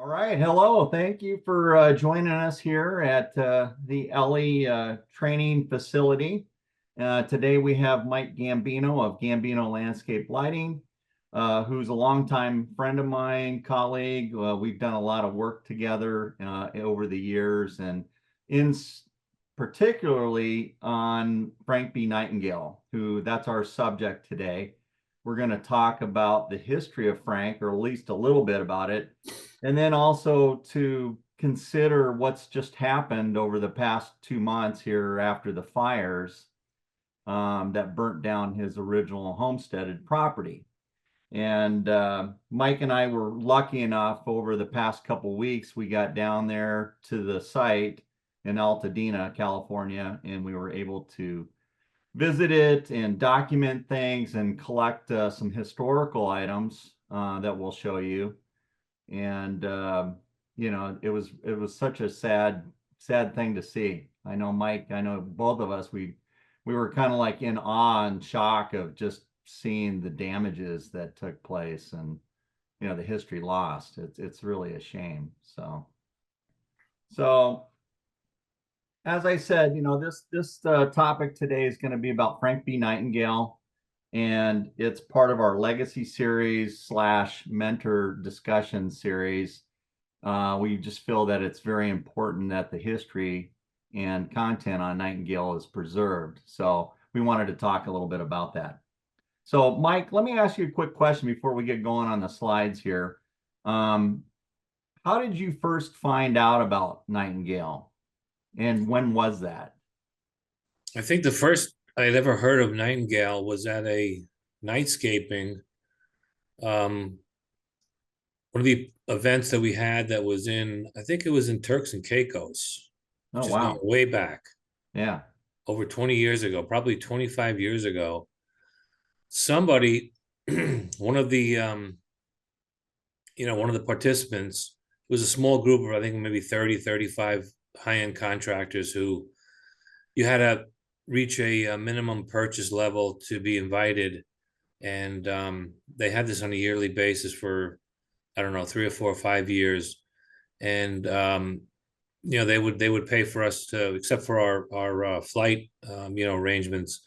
All right. Hello. Thank you for joining us here at the Ellie training facility. Today we have Mike Gambino of Gambino Landscape Lighting, who's a longtime friend of mine, colleague. We've done a lot of work together over the years, and in particularly on Frank B. Nightingale, who that's our subject today. We're going to talk about the history of Frank, or at least a little bit about it, and then also to consider what's just happened over the past 2 months here after the fires that burnt down his original homesteaded property. And Mike and I were lucky enough over the past couple weeks, we got down there to the site in Altadena, California, and we were able to visit it and document things and collect some historical items that we'll show you. And it was such a sad thing to see. I know Mike, I know both of us, we were kind of like in awe and shock of just seeing the damages that took place, and the history lost. It's really a shame. So as I said, this topic today is going to be about Frank B. Nightingale, and it's part of our legacy series / mentor discussion series. We just feel that it's very important that the history and content on Nightingale is preserved. So we wanted to talk a little bit about that. So Mike, let me ask you a quick question before we get going on the slides here. How did you first find out about Nightingale, and when was that? I think the first I'd ever heard of Nightingale was at a nightscaping. One of the events that we had that was I think it was in Turks and Caicos, Oh, which is going wow. way back, Yeah. over 20 years ago, probably 25 years ago. Somebody, one of the, one of the participants, it was a small group of, I think, maybe 30, 35 high-end contractors who you had to reach a minimum purchase level to be invited. And they had this on a yearly basis for, I don't know, 3 or 4 or 5 years. And they would pay for us to, except for our flight arrangements,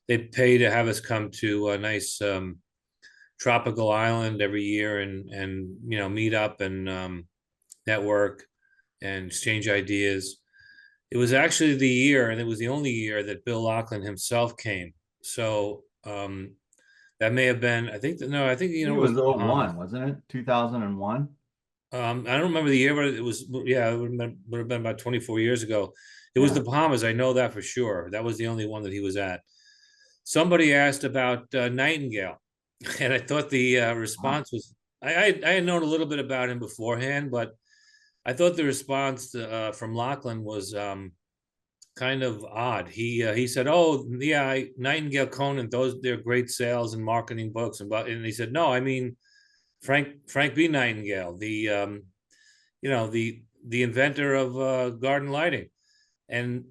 they'd pay to have us come to a nice tropical island every year and meet up and network and exchange ideas. It was actually the year, and it was the only year that Bill Loughlin himself came. So that may have been, I think It it was was the '01, Bahamas. wasn't it? 2001? I don't remember the year, but it was, yeah, it would have been about 24 years ago. It was Yeah. the Bahamas. I know that for sure. That was the only one that he was at. Somebody asked about Nightingale, and I thought the Wow. response was, I had known a little bit about him beforehand, but I thought the response from Lachlan was kind of odd. He said, "Oh, yeah, Nightingale Conan, they're great sales and marketing books," and he said, "No, I mean Frank B. Nightingale, the inventor of garden lighting." And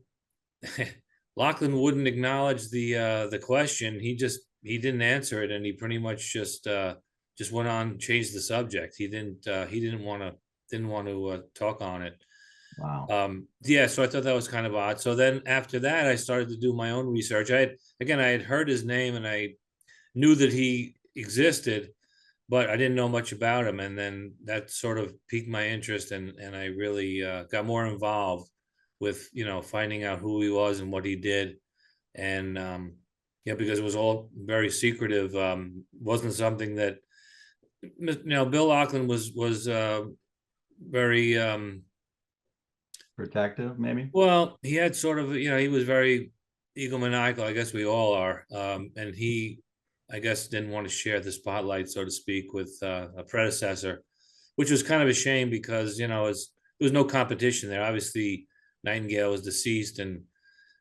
Lachlan wouldn't acknowledge the question. He didn't answer it, and he pretty much just went on, changed the subject. He didn't want to talk on it. Wow. Yeah, so I thought that was kind of odd. So then after that, I started to do my own research. I had heard his name, and I knew that he existed, but I didn't know much about him. And then that sort of piqued my interest, and I really got more involved with finding out who he was and what he did. And yeah, because it was all very secretive. Wasn't something that Bill Auckland was very Protective, maybe? well. He had sort of he was very egomaniacal. I guess we all are, and he, I guess, didn't want to share the spotlight, so to speak, with a predecessor, which was kind of a shame because there was no competition there. Obviously, Nightingale was deceased, and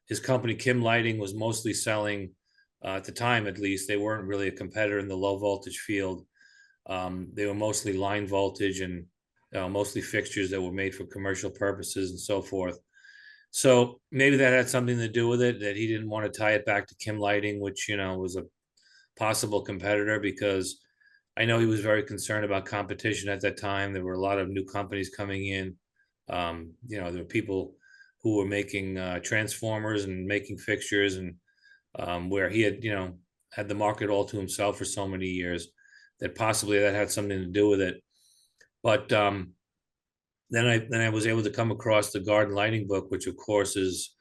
his company Kim Lighting was mostly selling, at the time at least, they weren't really a competitor in the low voltage field. They were mostly line voltage and mostly fixtures that were made for commercial purposes and so forth. So maybe that had something to do with it, that he didn't want to tie it back to Kim Lighting, which was a possible competitor, because I know he was very concerned about competition at that time. There were a lot of new companies coming in. There were people who were making transformers and making fixtures, and where he had, had the market all to himself for so many years that possibly that had something to do with it. But then I was able to come across the garden lighting book, which of course is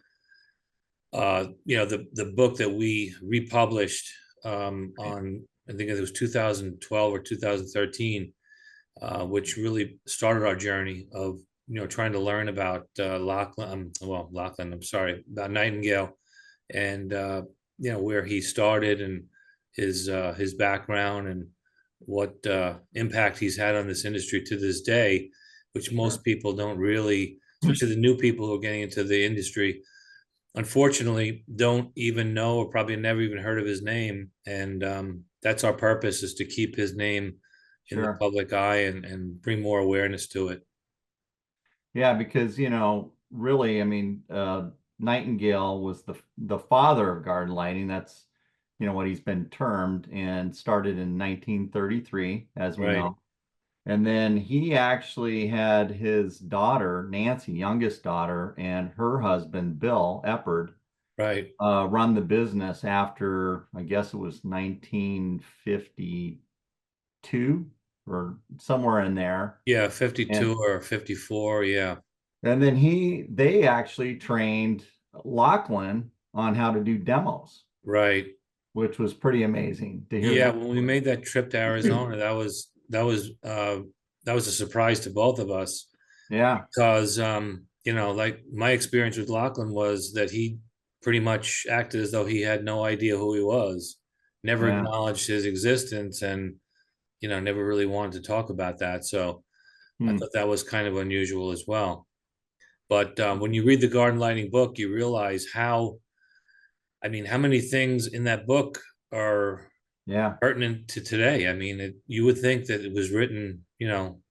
the book that we republished on, I think it was 2012 or 2013, which really started our journey of trying to learn about Lachlan. I'm sorry, about Nightingale, and where he started and his background and what impact he's had on this industry to this day, which most people don't really, especially the new people who are getting into the industry, unfortunately don't even know or probably never even heard of his name. And that's our purpose, is to keep his name in the public eye and bring more awareness to it. Yeah, because really, I mean, Nightingale was the father of garden lighting. That's what he's been termed, and started in 1933, as we Right, know. And then he actually had his daughter, Nancy, youngest daughter, and her husband, Bill Eppard, right. run the business after, I guess it was 1952 or somewhere in there. Yeah, And 52 or 54. Yeah, then they actually trained Lachlan on how to do demos, right. which was pretty amazing to hear Yeah, that when we story. made that trip to Arizona, that was a surprise to both of us, Yeah, because like my experience with Lachlan was that he pretty much acted as though he had no idea who he was, never yeah, acknowledged his existence, and never really wanted to talk about that. So I hmm, thought that was kind of unusual as well. But when you read the garden lighting book, you realize how many things in that book are yeah, pertinent to today. I mean, you would think that it was written,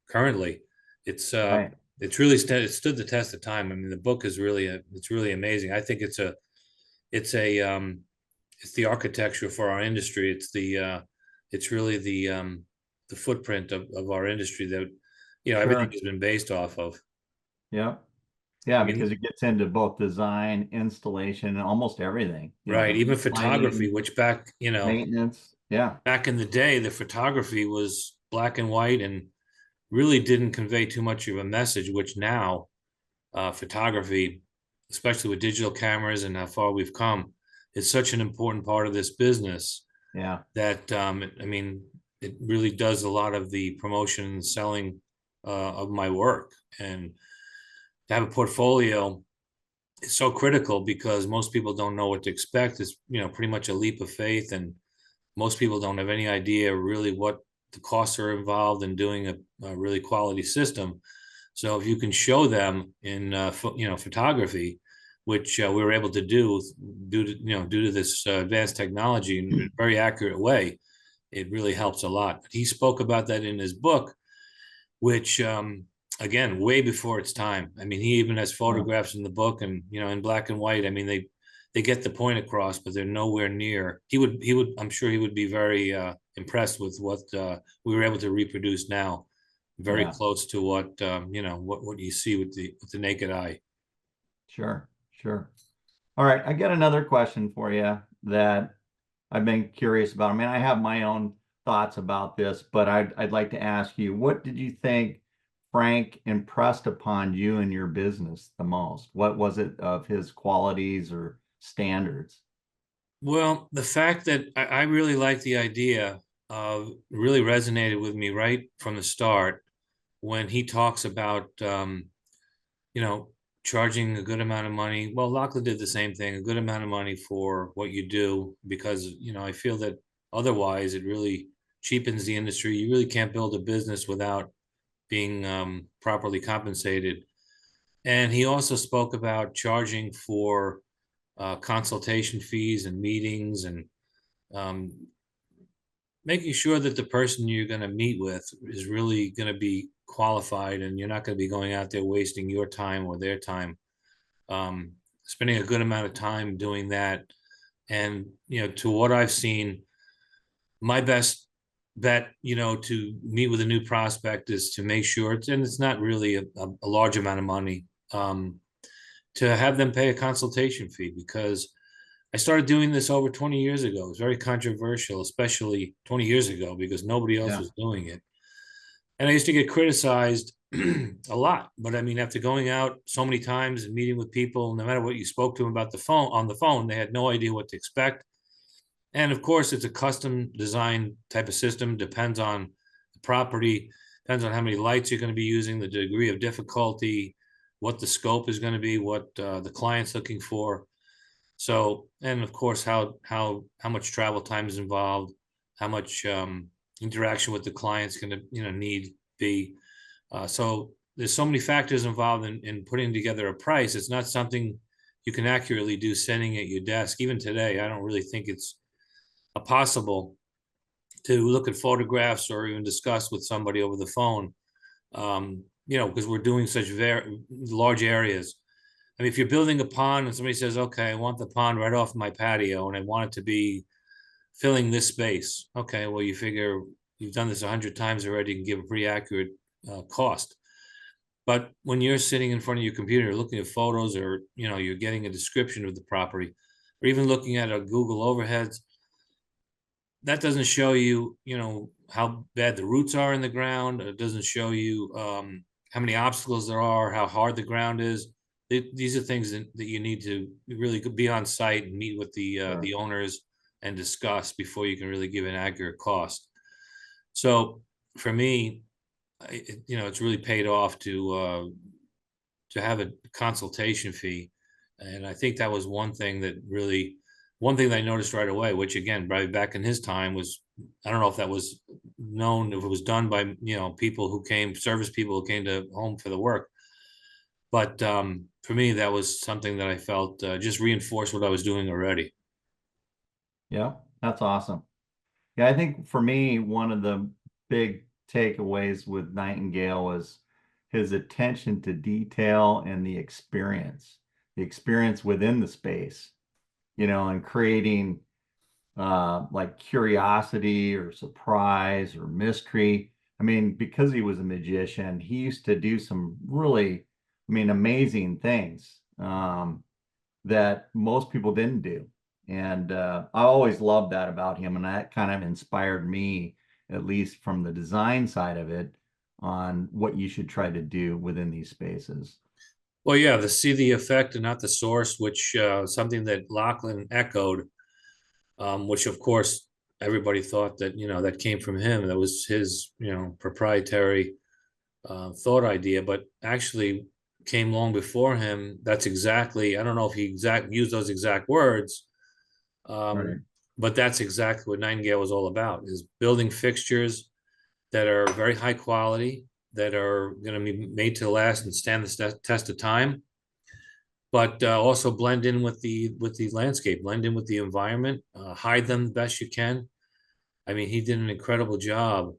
currently. It's right, it's really it stood the test of time. I mean, the book is it's really amazing. I think it's a it's the architecture for our industry. It's really the footprint of our industry that everything sure, has been based off of. yeah, I yeah, because mean, it gets into both design, installation, and almost everything. right, The even photography, lighting, which maintenance. Yeah, back in the day, the photography was black and white and really didn't convey too much of a message, which now photography, especially with digital cameras and how far we've come, is such an important part of this business yeah, that it really does a lot of the promotion and selling of my work. And to have a portfolio is so critical, because most people don't know what to expect. It's pretty much a leap of faith, and most people don't have any idea really what the costs are involved in doing a really quality system. So if you can show them in photography, which we were able to do due to this advanced technology in a very accurate way, it really helps a lot. He spoke about that in his book, which again, way before its time. I mean, he even has yeah, photographs in the book, and in black and white. I mean, they get the point across, but they're nowhere near. He would I'm sure he would be very impressed with what we were able to reproduce now, very yeah, close to what you see with the naked eye. sure, sure. All right, I got another question for you that I've been curious about. I mean, I have my own thoughts about this, but I'd like to ask you, what did you think Frank impressed upon you in your business the most? What was it of his qualities or standards? Well, the fact that I really like the idea of really resonated with me right from the start, when he talks about you know, charging a good amount of money. Well, Lachlan did the same thing, a good amount of money for what you do, because, I feel that otherwise it really cheapens the industry. You really can't build a business without being properly compensated. And he also spoke about charging for consultation fees and meetings, and um, making sure that the person you're going to meet with is really going to be qualified, and you're not going to be going out there wasting your time or their time. um, Spending a good amount of time doing that. And to what I've seen, my best bet, to meet with a new prospect is to make sure it's not really a large amount of money, to have them pay a consultation fee, because I started doing this over 20 years ago. It was very controversial, especially 20 years ago, because nobody else Yeah. was doing it. And I used to get criticized a lot. But I mean, after going out so many times and meeting with people, no matter what you spoke to them about on the phone, they had no idea what to expect. And of course, it's a custom design type of system, depends on the property, depends on how many lights you're going to be using, the degree of difficulty, what the scope is going to be, what the client's looking for. So, and of course, how much travel time is involved, how much interaction with the client's going to need be. So there's so many factors involved in putting together a price. It's not something you can accurately do sitting at your desk. Even today, I don't really think it's possible to look at photographs or even discuss with somebody over the phone. Because we're doing such very large areas. I mean, if you're building a pond and somebody says, okay, I want the pond right off my patio and I want it to be filling this space. Okay, well, you figure you've done this 100 times already, you can give a pretty accurate cost. But when you're sitting in front of your computer looking at photos, or you're getting a description of the property, or even looking at a Google overheads, that doesn't show you, how bad the roots are in the ground. It doesn't show you how many obstacles there are, how hard the ground is. These are things that you need to really be on site and meet with Sure. the owners and discuss before you can really give an accurate cost. So for me, it's really paid off to have a consultation fee, and I think that was one thing that I noticed right away. Which again, probably back in his time was, I don't know if that was known, if it was done by people who came, service people who came to home for the work. But for me, that was something that I felt just reinforced what I was doing already. Yeah, that's awesome. Yeah, I think for me, one of the big takeaways with Nightingale was his attention to detail and the experience within the space, and creating like curiosity or surprise or mystery. I mean, because he was a magician, he used to do some really, amazing things that most people didn't do. And I always loved that about him. And that kind of inspired me, at least from the design side of it, on what you should try to do within these spaces. Well, yeah, the see the effect and not the source, which something that Lachlan echoed, which of course everybody thought that that came from him. That was his proprietary thought idea, but actually came long before him. That's exactly, I don't know if he used those exact words, Right. but that's exactly what Nightingale was all about: is building fixtures that are very high quality, that are going to be made to last and stand the test of time, but also blend in with the landscape, blend in with the environment, hide them the best you can. I mean, he did an incredible job.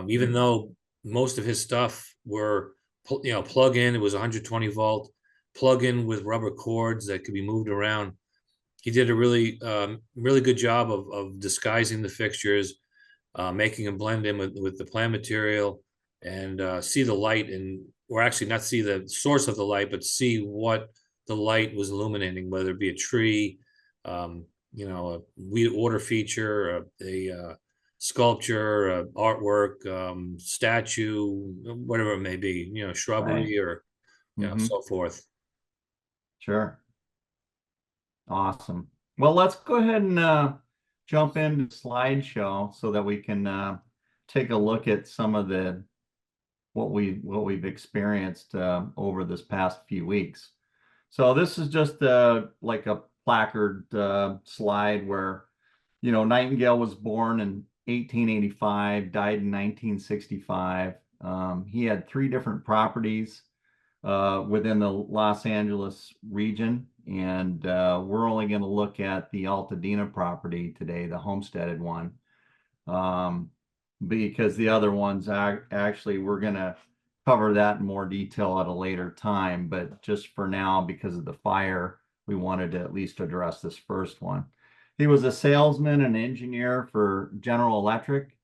Even though most of his stuff were, plug in, it was 120 volt, plug in with rubber cords that could be moved around. He did a really good job of disguising the fixtures, making them blend in with the plant material, and see the light, or actually not see the source of the light, but see what the light was illuminating, whether it be a tree, um, a water feature, a sculpture, artwork, statue, whatever it may be, Right. shrubbery, or Hmm. so forth. Sure. Awesome. Well, let's go ahead and jump into slideshow so that we can take a look at some of the what we've experienced over this past few weeks. So this is just like a placard slide where, Nightingale was born in 1885, died in 1965. He had three different properties within the Los Angeles region, and we're only going to look at the Altadena property today, the homesteaded one, because the other ones are actually we're going to cover that in more detail at a later time. But just for now, because of the fire, we wanted to at least address this first one. He was a salesman and engineer for General Electric.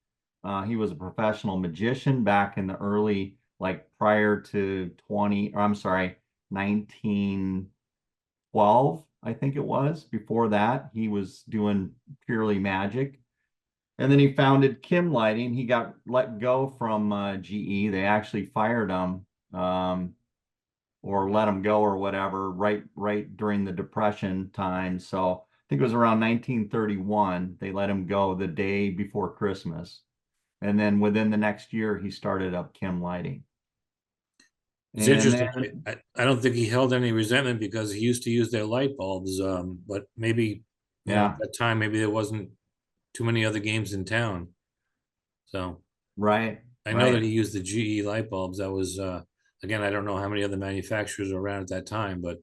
He was a professional magician back in the early, like prior to 20, or I'm sorry, 1912, I think it was. Before that, he was doing purely magic. And then he founded Kim Lighting. He got let go from GE. They actually fired him, or let him go or whatever, right during the Depression time. So I think it was around 1931. They let him go the day before Christmas. And then within the next year, he started up Kim Lighting. It's And interesting. then, I don't think he held any resentment because he used to use their light bulbs. But maybe, at yeah, that time, maybe there wasn't too many other games in town. So right, I know that right. he used the GE light bulbs. That was, again, I don't know how many other manufacturers were around at that time, but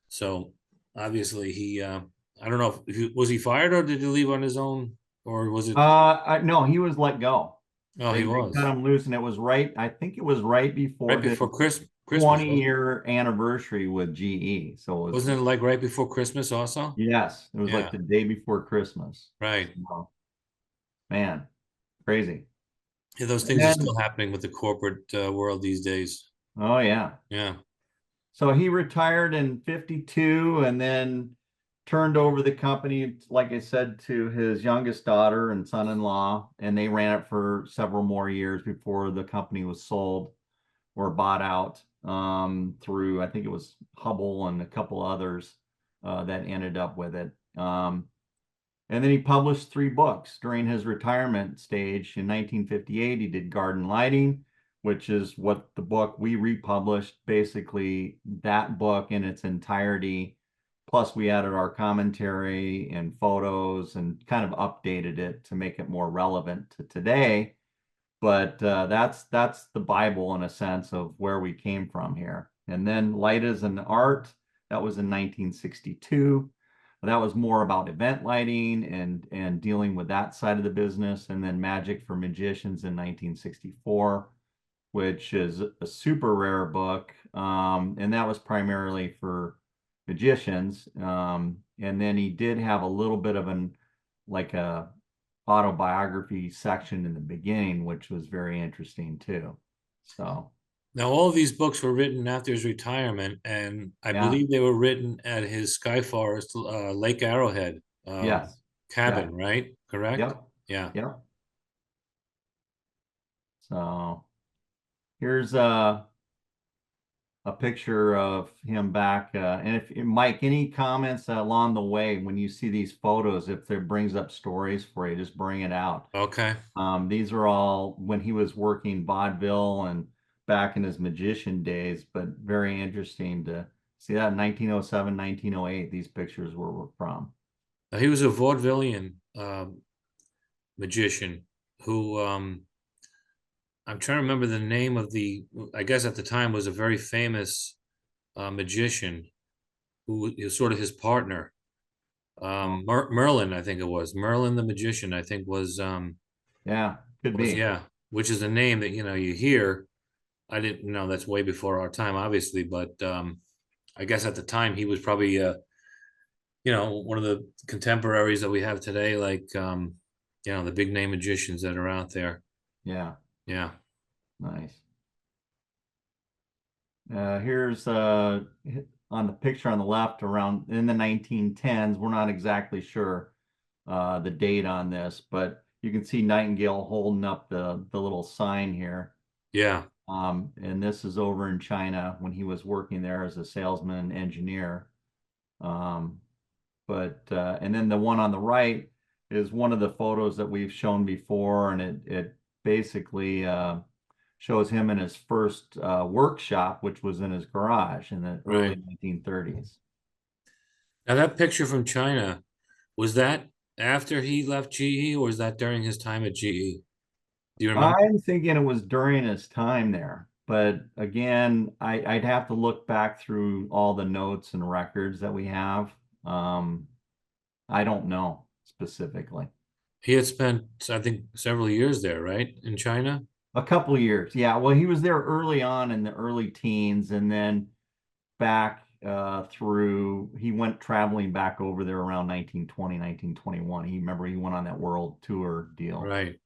so obviously I don't know if was he fired or did he leave on his own, or was it? No, he was let go. Oh, he They cut was him loose, and it was right. I think it was right right before his before Christmas, 20-year anniversary with GE. So it was, wasn't it like right before Christmas also? yes, it was like Yeah, the day before Christmas. right. So, man, crazy. Yeah, those And things are still then, happening with the corporate world these days. oh yeah. Yeah. So he retired in 52 and then turned over the company, like I said, to his youngest daughter and son-in-law, and they ran it for several more years before the company was sold or bought out through, I think it was Hubble and a couple others that ended up with it. And then he published three books during his retirement stage. In 1958, he did Garden Lighting, which is what the book we republished, basically that book in its entirety. Plus, we added our commentary and photos and kind of updated it to make it more relevant to today. But that's the Bible in a sense of where we came from here. And then Light as an Art, that was in 1962. That was more about event lighting and dealing with that side of the business. And then Magic for Magicians in 1964, which is a super rare book. And that was primarily for magicians. And then he did have a little bit of an like a autobiography section in the beginning, which was very interesting too. So, Now, all of these books were written after his retirement, and I yeah, believe they were written at his Sky Forest, Lake Arrowhead yes, yeah, cabin, right? Correct? yep, Yeah. yep. So here's a picture of him back. And if Mike, any comments along the way when you see these photos, if there brings up stories for you, just bring it out. Okay. These are all when he was working vaudeville and back in his magician days, but very interesting to see that in 1907, 1908, these pictures were from. Now, he was a vaudevillian magician who I'm trying to remember the name of I guess at the time was a very famous magician who is sort of his partner. Merlin, I think it was Merlin the magician. I think Yeah, could was be. yeah, which is a name that you hear. I didn't know that's way before our time, obviously, but I guess at the time he was probably one of the contemporaries that we have today, like the big name magicians that are out there. Yeah, Yeah, nice. Here's on the picture on the left around in the 1910s. We're not exactly sure the date on this, but you can see Nightingale holding up the little sign here. yeah. And this is over in China when he was working there as a salesman and engineer. Um, and then the one on the right is one of the photos that we've shown before, and it basically shows him in his first workshop, which was in his garage in the early Right. 1930s. Now that picture from China, was that after he left GE or was that during his time at GE? Do you remember? I'm thinking it was during his time there, but again, I'd have to look back through all the notes and records that we have. Um, I don't know specifically. He had spent, I think, several years there, right? In China? A couple of years. Yeah. Well, he was there early on in the early teens and then back through, he went traveling back over there around 1920, 1921. He remember he went on that world tour deal. Right.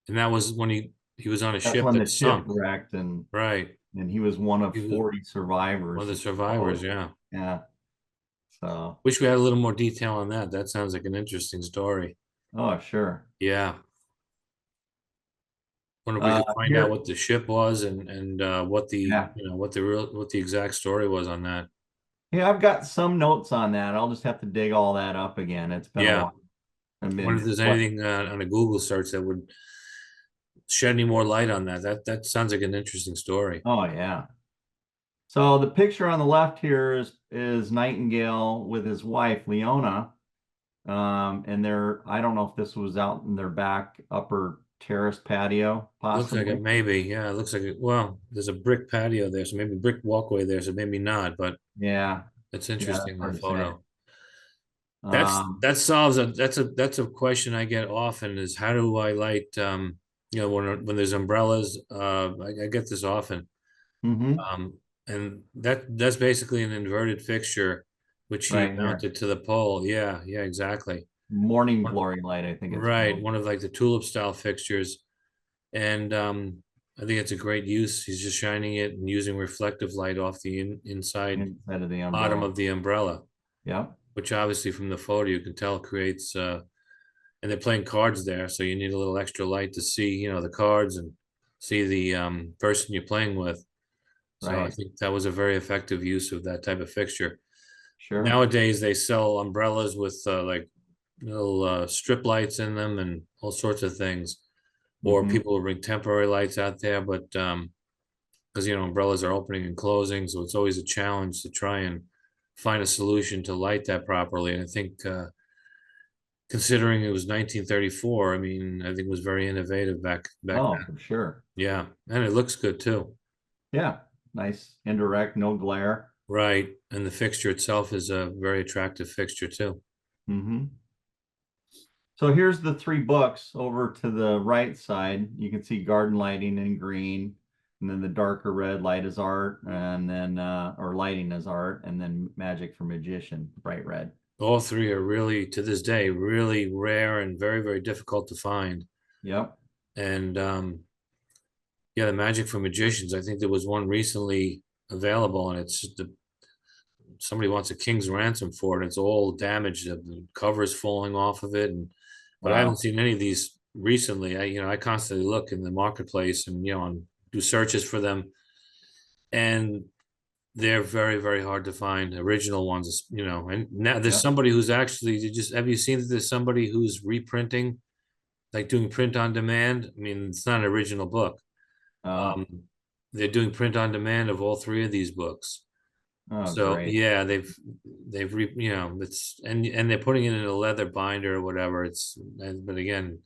And that was when he was on a That's ship when the that ship sunk. wrecked, Right. and he was one of He was 40 one of survivors the that survivors, followed. yeah. Yeah. So, Wish we had a little more detail on that. That sounds like an interesting story. oh, sure. Yeah. Wonder if we could find out Here, what the ship was and what the yeah. what the exact story was on that. Yeah, I've got some notes on that. I'll just have to dig all that up again. It's been a Yeah. while. I Wonder if mean, there's what? anything on a Google search that would shed any more light on that. That sounds like an interesting story. Oh, yeah. So the picture on the left here is Nightingale with his wife, Leona. And I don't know if this was out in their back upper terrace patio, Looks like it possibly. maybe. Yeah, it looks like it. Well, there's a brick patio there, so maybe brick walkway there, so maybe not, but Yeah. it's Yeah, that's interesting that hard to say. photo. Um, That solves that's a question I get often is how do I light when there's umbrellas I get this often mhm. and that's basically an inverted fixture which he Right here. mounted to the pole. Yeah, exactly. Morning One- glory light, I think it's right, called. one of like the tulip style fixtures, and I think it's a great use. He's just shining it and using reflective light off the inside Inside of the bottom umbrella. of the umbrella, Yep. which obviously from the photo you can tell creates and they're playing cards there, so you need a little extra light to see, the cards and see the person you're playing with. So I Right. think that was a very effective use of that type of fixture. Sure. Nowadays they sell umbrellas with like little strip lights in them and all sorts of things, or Hmm. people will bring temporary lights out there, but because umbrellas are opening and closing, so it's always a challenge to try and find a solution to light that properly. And I think considering it was 1934, I mean, I think it was very innovative back Oh, then. for sure. Yeah, and it looks good too. Yeah. Nice. Indirect, no glare. Right, and the fixture itself is a very attractive fixture too. Hmm. So here's the three books over to the right side. You can see garden lighting in green, and then the darker red light is art, and then or lighting is art, and then magic for magician, bright red. All three are really, to this day, really rare and very, very difficult to find. Yep. And yeah, the magic for magicians. I think there was one recently available, and it's just somebody wants a king's ransom for it. It's all damaged. The cover is falling off of it, but I haven't Wow. seen any of these recently. I constantly look in the marketplace and and do searches for them, and they're very, very hard to find. Original ones, And now there's Yep. somebody who's actually just have you seen that there's somebody who's reprinting, like doing print on demand? I mean, it's not an original book. Oh, Um, they're doing print on demand of all three of these books. oh, So great. yeah, it's and they're putting it in a leather binder or whatever. But again,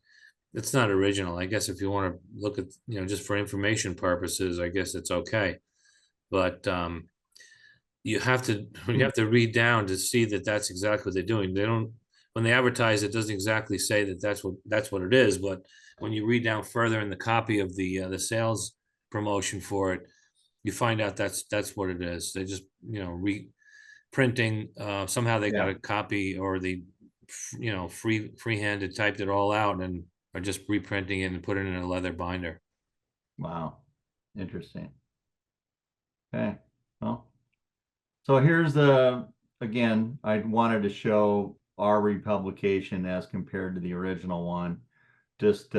it's not original. I guess if you want to look at, just for information purposes, I guess it's okay. But you have to you Hmm. have to read down to see that that's exactly what they're doing. They don't when they advertise it doesn't exactly say that that's what it is, but when you read down further in the copy of the sales promotion for it, you find out that's what it is. They just reprinting somehow they got Yeah. a copy or the freehanded typed it all out and are just reprinting it and put it in a leather binder. Wow. Interesting. Okay. Well, so here's again, I wanted to show our republication as compared to the original one. Just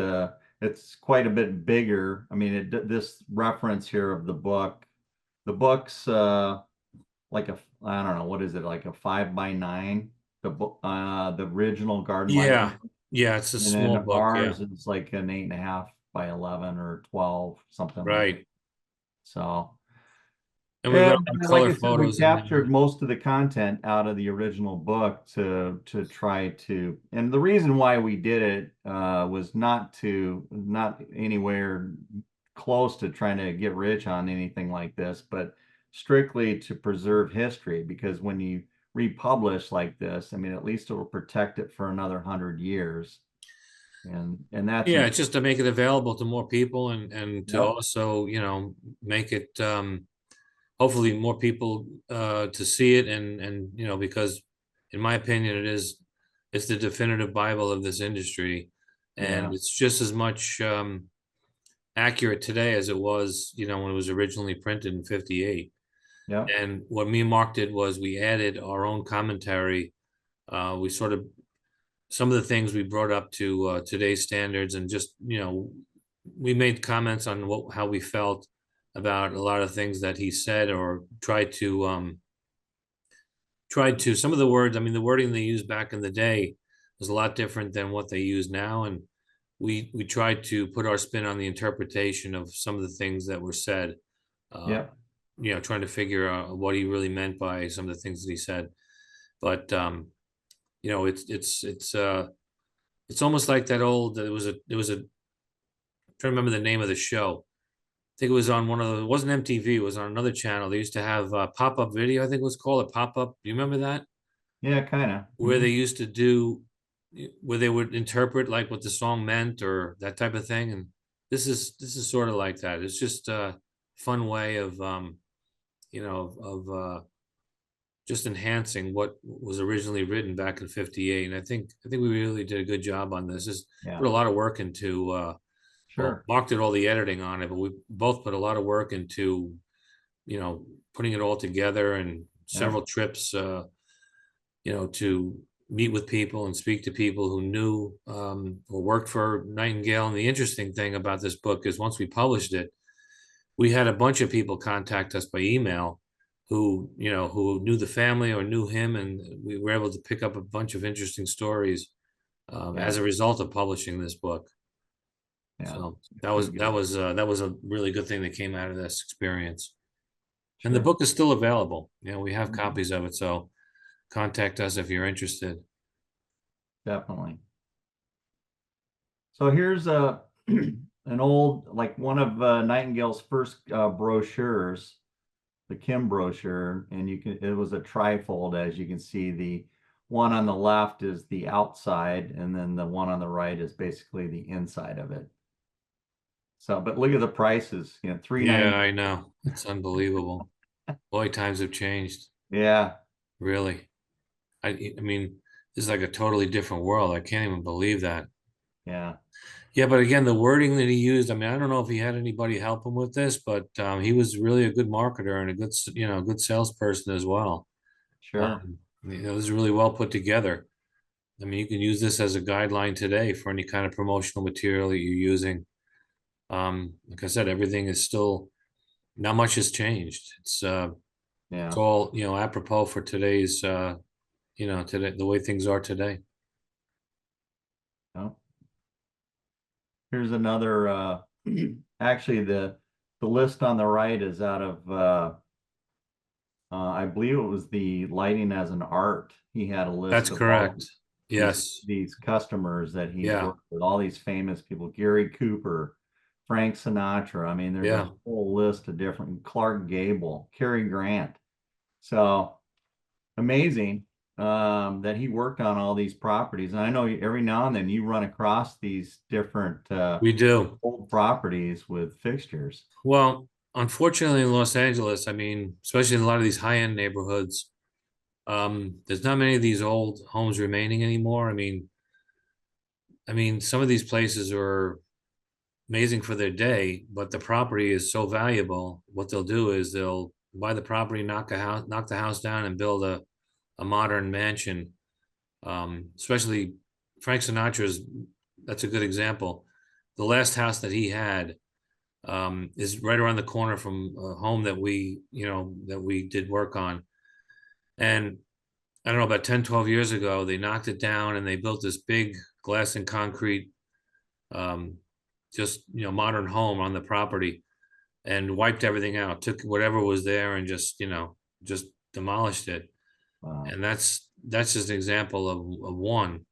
it's quite a bit bigger. I mean, this reference here of the book's like I don't know, what is it, like a 5 by 9? The original garden lighting, Yeah, yeah, it's a and then small book. Yeah, ours is like an 8.5 by 11 or 12, something like that. right. So. And we've got And a lot of like color I said, we photos in there. captured most of the content out of the original book to try to, and the reason why we did it was not anywhere close to trying to get rich on anything like this, but strictly to preserve history. Because when you republish like this, I mean, at least it will protect it for another 100 years, and that's Yeah, it's important. just to make it available to more people and to Yep. also, make it hopefully more people to see it and because in my opinion it's the definitive Bible of this industry. and Yeah. it's just as much accurate today as it was, when it was originally printed in 58. Yep. And what me and Mark did was we added our own commentary. We sort of some of the things we brought up to today's standards, and just we made comments on how we felt about a lot of things that he said, or tried to some of the words. I mean, the wording they used back in the day was a lot different than what they use now, and we tried to put our spin on the interpretation of some of the things that were said. Uh, Yep. Trying to figure out what he really meant by some of the things that he said. But it's almost like that old. It was a trying to remember the name of the show. I think it was on one of the. It wasn't MTV. It was on another channel. They used to have pop-up video. I think it was called a pop-up. Do you remember that? Yeah, kind of. Where they used to do, where they would interpret like what the song meant or that type of thing. And this is sort of like that. It's just a fun way of just enhancing what was originally written back in 58. And I think we really did a good job on this. Just Yeah. put a lot of work into well, Sure. Mark did all the editing on it, but we both put a lot of work into, putting it all together, and Yeah. several trips, to meet with people and speak to people who knew or worked for Nightingale. And the interesting thing about this book is once we published it, we had a bunch of people contact us by email who knew the family or knew him, and we were able to pick up a bunch of interesting stories Yeah. as a result of publishing this book. Yeah. So Pretty good. that was a really good thing that came out of this experience. And the Sure. book is still available. We have Mhm. copies of it, so contact us if you're interested. Definitely. So here's a an old, like one of Nightingale's first brochures, the Kim brochure, and it was a trifold. As you can see, the one on the left is the outside, and then the one on the right is basically the inside of it. So, but look at the prices, Yeah, $3.90. I know. It's unbelievable. Boy, times have changed. Yeah. Really. I mean, this is like a totally different world. I can't even believe that. Yeah. Yeah, but again, the wording that he used, I mean, I don't know if he had anybody help him with this, but he was really a good marketer and a good salesperson as well. Sure. It was really well put together. I mean, you can use this as a guideline today for any kind of promotional material that you're using. Like I said, everything is still, not much has changed. It's Yeah. all, apropos for today's, today, the way things are today. Oh. Here's another actually the list on the right is out of I believe it was the lighting as an art. He had a That's list of all correct. these Yes. these customers that he's Yeah. worked with, all these famous people, Gary Cooper, Frank Sinatra. I mean, there's a Yeah. whole list of different, Clark Gable, Cary Grant. So amazing that he worked on all these properties. And I know every now and then you run across these different We do. old properties with fixtures. Well, unfortunately, in Los Angeles, I mean, especially in a lot of these high-end neighborhoods, there's not many of these old homes remaining anymore. I mean, some of these places are amazing for their day, but the property is so valuable. What they'll do is they'll buy the property, knock the house down, and build a modern mansion. Especially Frank Sinatra's, that's a good example. The last house that he had is right around the corner from a home that we did work on. And I don't know, about 10, 12 years ago, they knocked it down and they built this big glass and concrete, um, just, modern home on the property, and wiped everything out, took whatever was there and just demolished it. Wow. And that's just an example of one.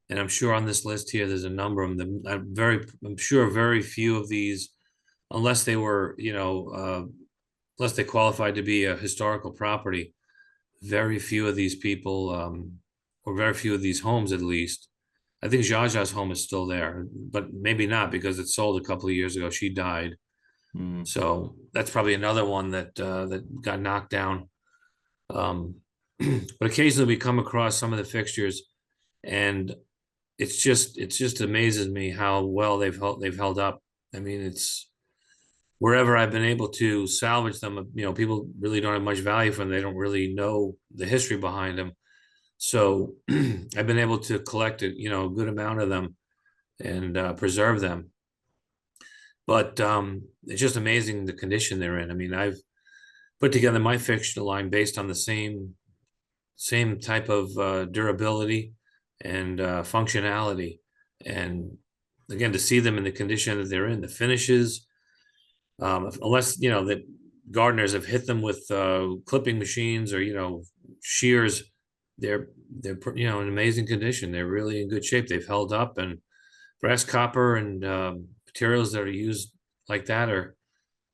And I'm sure on this list here, there's a number of them. I'm sure very few of these, unless they were, unless they qualified to be a historical property, very few of these people, or very few of these homes, at least. I think Jaja's home is still there, but maybe not because it sold a couple of years ago. She died. Mm. So that's probably another one that got knocked down. Um, but occasionally we come across some of the fixtures, and it just amazes me how well they've held up. I mean, it's wherever I've been able to salvage them, people really don't have much value for them. They don't really know the history behind them. So I've been able to collect a good amount of them and preserve them. But it's just amazing the condition they're in. I mean, I've put together my fictional line based on the same type of durability and functionality. And again, to see them in the condition that they're in, the finishes, unless that gardeners have hit them with clipping machines or shears, they're in amazing condition. They're really in good shape. They've held up, and brass, copper, and materials that are used like that are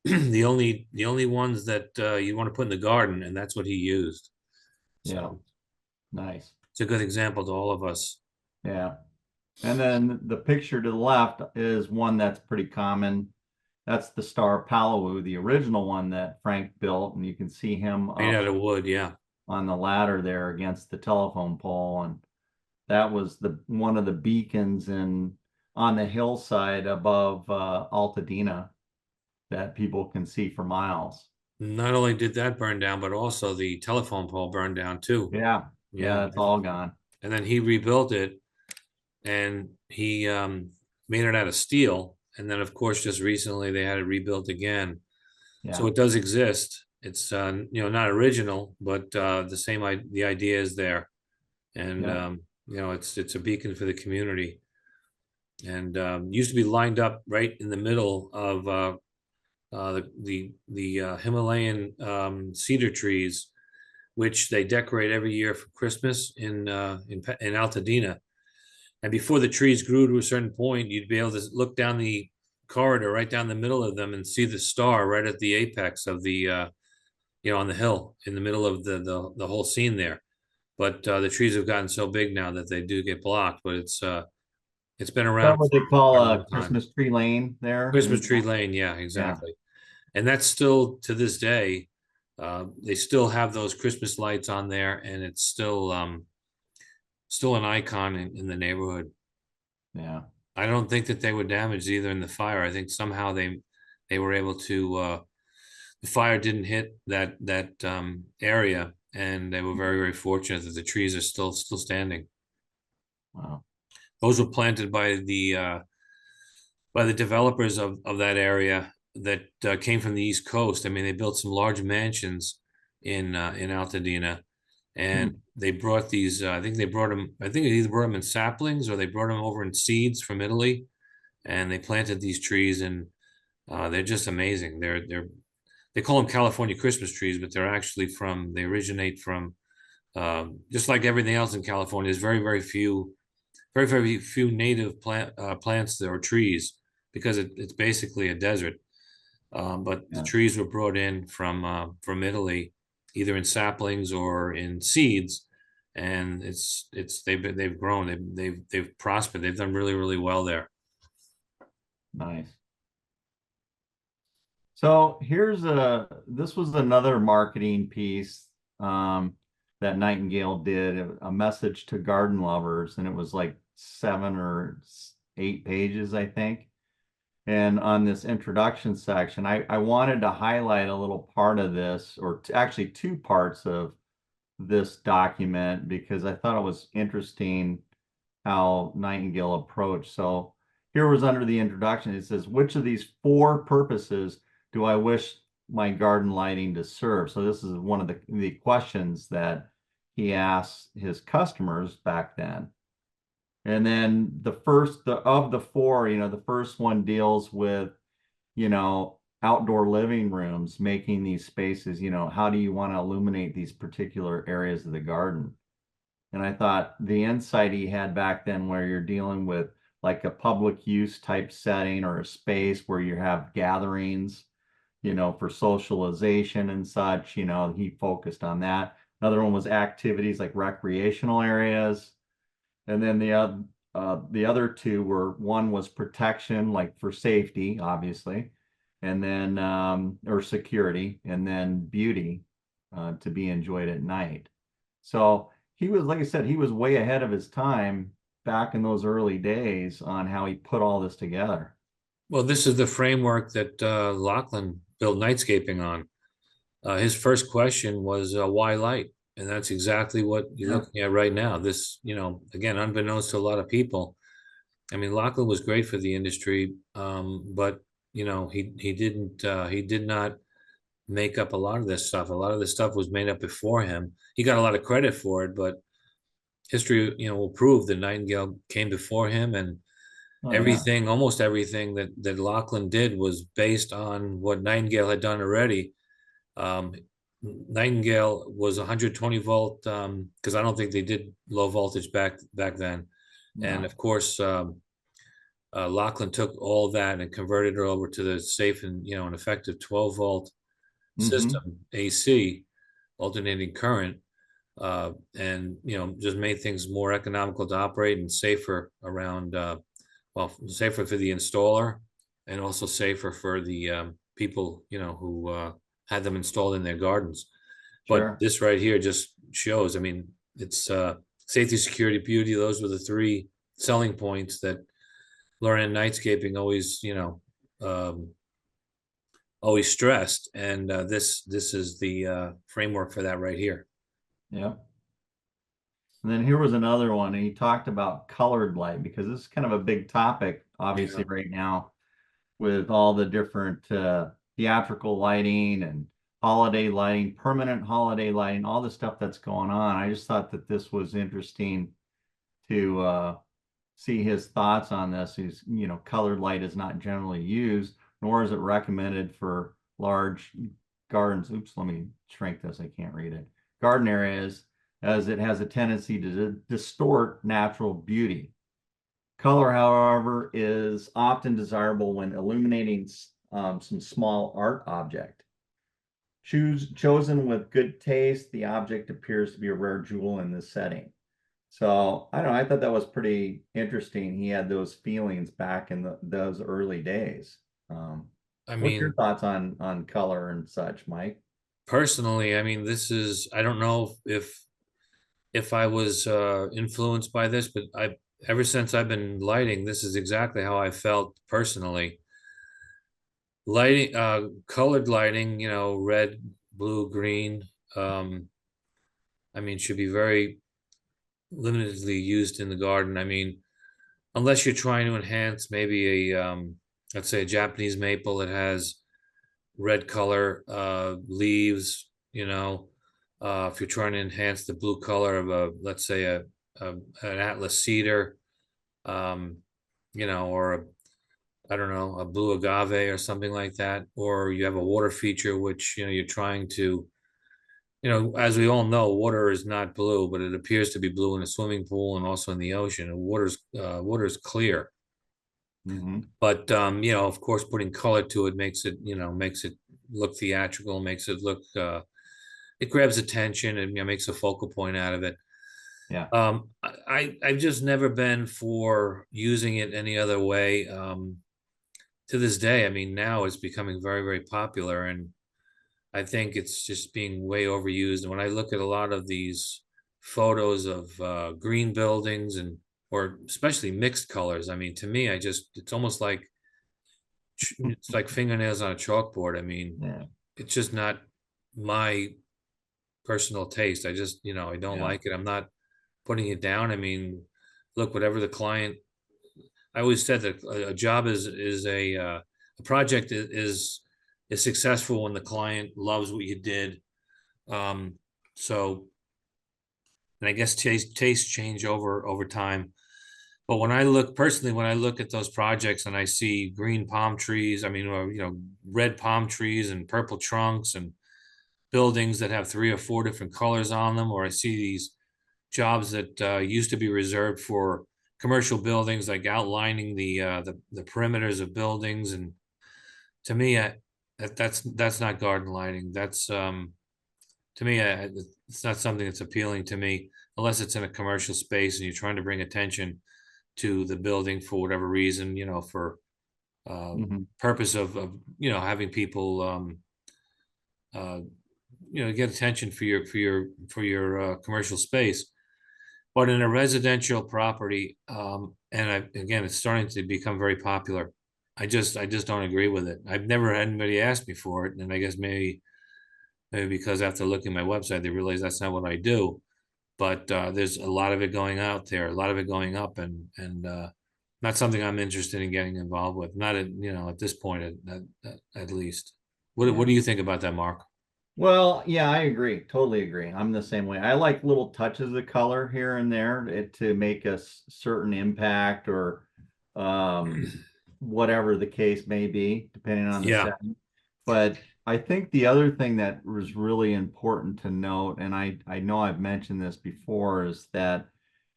the only ones that you want to put in the garden, and that's what he used. Yeah, So nice. it's a good example to all of us. Yeah. And then the picture to the left is one that's pretty common. That's the Star Palau, the original one that Frank built, and you can see him Made up out of wood, yeah. on the ladder there against the telephone pole, and that was the one of the beacons on the hillside above Altadena that people can see for miles. Not only did that burn down, but also the telephone pole burned down too. Yeah, Yeah. yeah, it's all gone. And then he rebuilt it, and he made it out of steel. And then, of course, just recently they had it rebuilt again. So Yeah, it does exist. It's not original, but the idea is there, and yeah. it's a beacon for the community. And used to be lined up right in the middle of the Himalayan cedar trees, which they decorate every year for Christmas in Altadena. And before the trees grew to a certain point, you'd be able to look down the corridor right down the middle of them and see the star right at the apex of the on the hill in the middle of the whole scene there. But the trees have gotten so big now that they do get blocked. But it's been Is that around what for they call quite a a long time. Christmas tree lane there? Christmas tree lane, yeah, Yeah, exactly. And that's still to this day. They still have those Christmas lights on there, and it's still an icon in the neighborhood. yeah. I don't think that they were damaged either in the fire. I think somehow they were able to the fire didn't hit that area, and they were very, very fortunate that the trees are still standing. Wow. Those were planted by the developers of that area that came from the East Coast. I mean, they built some large mansions in Altadena, and Hmm. they brought these. I think they brought them. I think they either brought them in saplings or they brought them over in seeds from Italy, and they planted these trees, and they're just amazing. They call them California Christmas trees, but they originate from just like everything else in California. There's very, very few native plants or trees because it's basically a desert. But the Yeah, trees were brought in from Italy, either in saplings or in seeds, and they've grown, they've prospered, they've done really, really well there. nice. So this was another marketing piece that Nightingale did, a message to garden lovers, and it was like 7 or 8 pages, I think. And on this introduction section, I wanted to highlight a little part of this, or actually two parts of this document, because I thought it was interesting how Nightingale approached. So here was under the introduction, it says, which of these four purposes do I wish my garden lighting to serve? So this is one of the questions that he asked his customers back then. And then of the four, the first one deals with, outdoor living rooms, making these spaces, how do you want to illuminate these particular areas of the garden? And I thought the insight he had back then, where you're dealing with like a public use type setting or a space where you have gatherings, for socialization and such, he focused on that. Another one was activities like recreational areas. And then the other two were, one was protection, like for safety, obviously, and then or security, and then beauty to be enjoyed at night. So he was, like I said, he was way ahead of his time back in those early days on how he put all this together. Well, this is the framework that Lachlan built nightscaping on. His first question was why light? And that's exactly what you're Yeah. looking at right now. This, again, unbeknownst to a lot of people, I mean, Lachlan was great for the industry, but he did not make up a lot of this stuff. A lot of this stuff was made up before him. He got a lot of credit for it, but history, will prove that Nightingale came before him, and Oh yeah. almost everything that Lachlan did was based on what Nightingale had done already. Um, Nightingale was 120 volt because I don't think they did low voltage back then, and No. of course Lachlan took all that and converted it over to the safe and an effective 12 volt Mm-hmm. system AC, alternating current, and just made things more economical to operate and safer around. Safer for the installer and also safer for the people who had them installed in their gardens. But Sure. this right here just shows. I mean, it's safety, security, beauty. Those were the three selling points that Lorraine Nightscaping um, always stressed, and this is the framework for that right here. Yeah. And then here was another one. And he talked about colored light because this is kind of a big topic, Yeah, obviously, right now with all the different theatrical lighting and holiday lighting, permanent holiday lighting, all the stuff that's going on. I just thought that this was interesting to see his thoughts on this. He's, colored light is not generally used, nor is it recommended for large gardens. Oops, let me shrink this. I can't read it. Garden areas, as it has a tendency to distort natural beauty. Color, however, is often desirable when illuminating some small art object. Chosen with good taste, the object appears to be a rare jewel in this setting. So I don't know. I thought that was pretty interesting. He had those feelings back in those early days. Um, I what's your mean, thoughts on color and such, Mike? personally, I mean, this is I don't know if I was influenced by this, but I ever since I've been lighting, this is exactly how I felt personally. Lighting, colored lighting, red, blue, green. Um, I mean, should be very limitedly used in the garden. I mean, unless you're trying to enhance maybe let's say a Japanese maple that has red color leaves, if you're trying to enhance the blue color of let's say an Atlas cedar, um, or I don't know, a blue agave or something like that, or you have a water feature which you're trying to, as we all know, water is not blue, but it appears to be blue in a swimming pool and also in the ocean. And water's clear, Hmm. but of course, putting color to it makes it look theatrical, makes it look it grabs attention and makes a focal point out of it. Yeah. I've just never been for using it any other way. To this day, I mean, now it's becoming very, very popular, and I think it's just being way overused. And when I look at a lot of these photos of green buildings or especially mixed colors, I mean, to me, it's almost like it's like fingernails on a chalkboard. I mean, Yeah. it's just not my personal taste. I don't Yeah. like it. I'm not putting it down. I mean, look, whatever the client. I always said that a job is a project is successful when the client loves what you did. Um, so, and I guess tastes change over time. But when I look at those projects and I see green palm trees, I mean, red palm trees and purple trunks and buildings that have three or four different colors on them, or I see these jobs that used to be reserved for commercial buildings, like outlining the perimeters of buildings. And to me, that's not garden lighting. That's to me, it's not something that's appealing to me unless it's in a commercial space and you're trying to bring attention to the building for whatever reason, for Hmm. purpose of having people uh, get attention for your commercial space. But in a residential property, and again, it's starting to become very popular. I just don't agree with it. I've never had anybody ask me for it, and I guess maybe because after looking at my website, they realize that's not what I do. But there's a lot of it going out there, a lot of it going up, and not something I'm interested in getting involved with. Not at at this point at least. What Yeah. do you think about that, Mark? Well, yeah, I agree. Totally agree. I'm the same way. I like little touches of color here and there to make a certain impact or um, whatever the case may be, depending on the Yeah, setting. But I think the other thing that was really important to note, and I know I've mentioned this before, is that,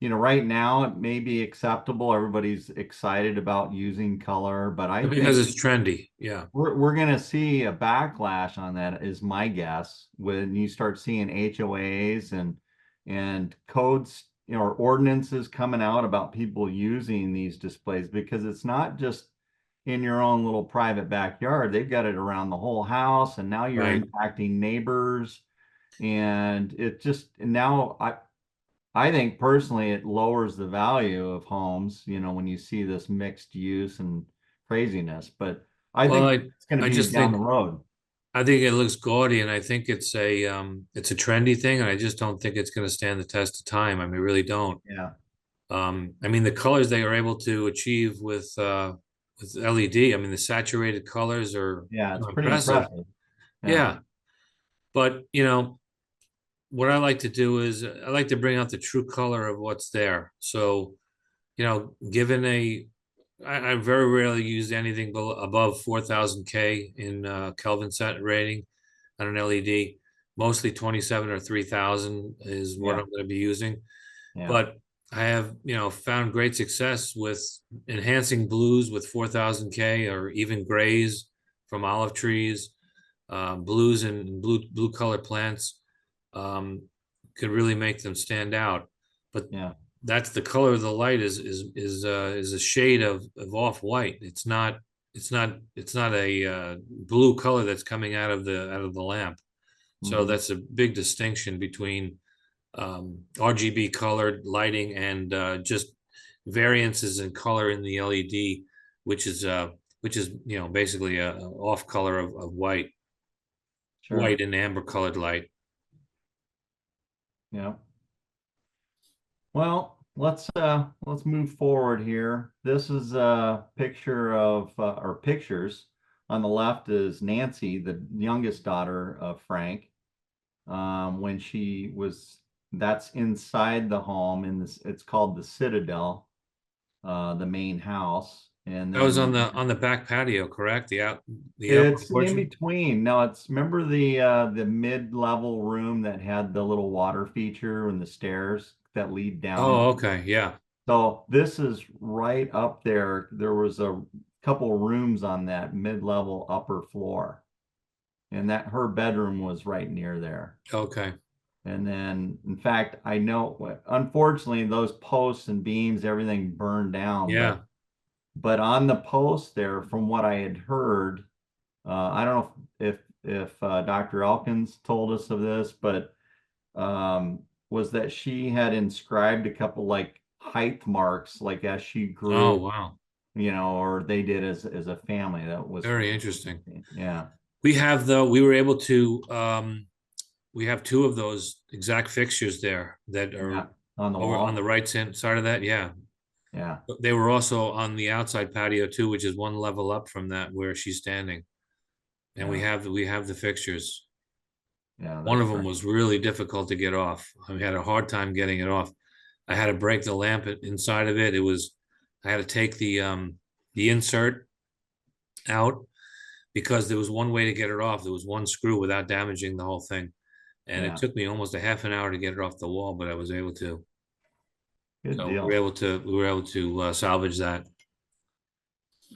right now it may be acceptable. Everybody's excited about using color, but I because think it's trendy. Yeah, we're going to see a backlash on that, is my guess, when you start seeing HOAs and codes, or ordinances coming out about people using these displays, because it's not just in your own little private backyard. They've got it around the whole house, and now you're right. impacting neighbors. And it just now I think personally it lowers the value of homes, when you see this mixed use and craziness. But I Well, think it's going to I be just down the think road. I think it looks gaudy, and I think it's a trendy thing, and I just don't think it's going to stand the test of time. I mean, really don't. Yeah. I mean, the colors they are able to achieve with LED. I mean, the saturated colors are Yeah, it's pretty impressive. impressive. Yeah. Yeah, but what I like to do is I like to bring out the true color of what's there. So, given I very rarely use anything above 4,000 K in Kelvin set rating on an LED. Mostly 27 or 3,000 is what Yeah. I'm going to be using. Yeah. But I have, found great success with enhancing blues with 4,000 K or even grays from olive trees, blues and blue color plants um, could really make them stand out. But Yeah. that's the color of the light is a shade of off white. It's not a blue color that's coming out of the lamp. So Hmm. that's a big distinction between RGB colored lighting and just variances in color in the LED, which is uh, which is basically a off color of Sure. white and amber colored light. Yeah. Well, let's move forward here. This is a picture of or pictures. On the left is Nancy, the youngest daughter of Frank. When she was That's inside the home in this, it's called the Citadel, the main house. And That was then on the back patio, correct? The outdoor it's in portion. between. No, it's, remember the mid-level room that had the little water feature and the stairs that lead down? Oh, okay, yeah, So this is right up there. There was a couple rooms on that mid-level upper floor, and that her bedroom was right near there. okay, And then, in fact, I know, unfortunately, those posts and beams, everything burned down. But yeah. on the post there, from what I had heard, I don't know if Dr. Elkins told us of this, but was that she had inscribed a couple like height marks, like as she Oh, grew, wow, or they did as a family. That was, very interesting. yeah, We were able to we have two of those exact fixtures there that yeah, are on the over on the wall, right side of that. Yeah. yeah, But they were also on the outside patio too, which is one level up from that where she's standing. And yeah, we have the fixtures. yeah. One That's of them right. was really difficult to get off. I had a hard time getting it off. I had to break the lamp inside of it. I had to take the insert out because there was one way to get it off. There was one screw without damaging the whole thing. And it Yeah, took me almost a half an hour to get it off the wall, but I was able to. good So deal. we were able to salvage that.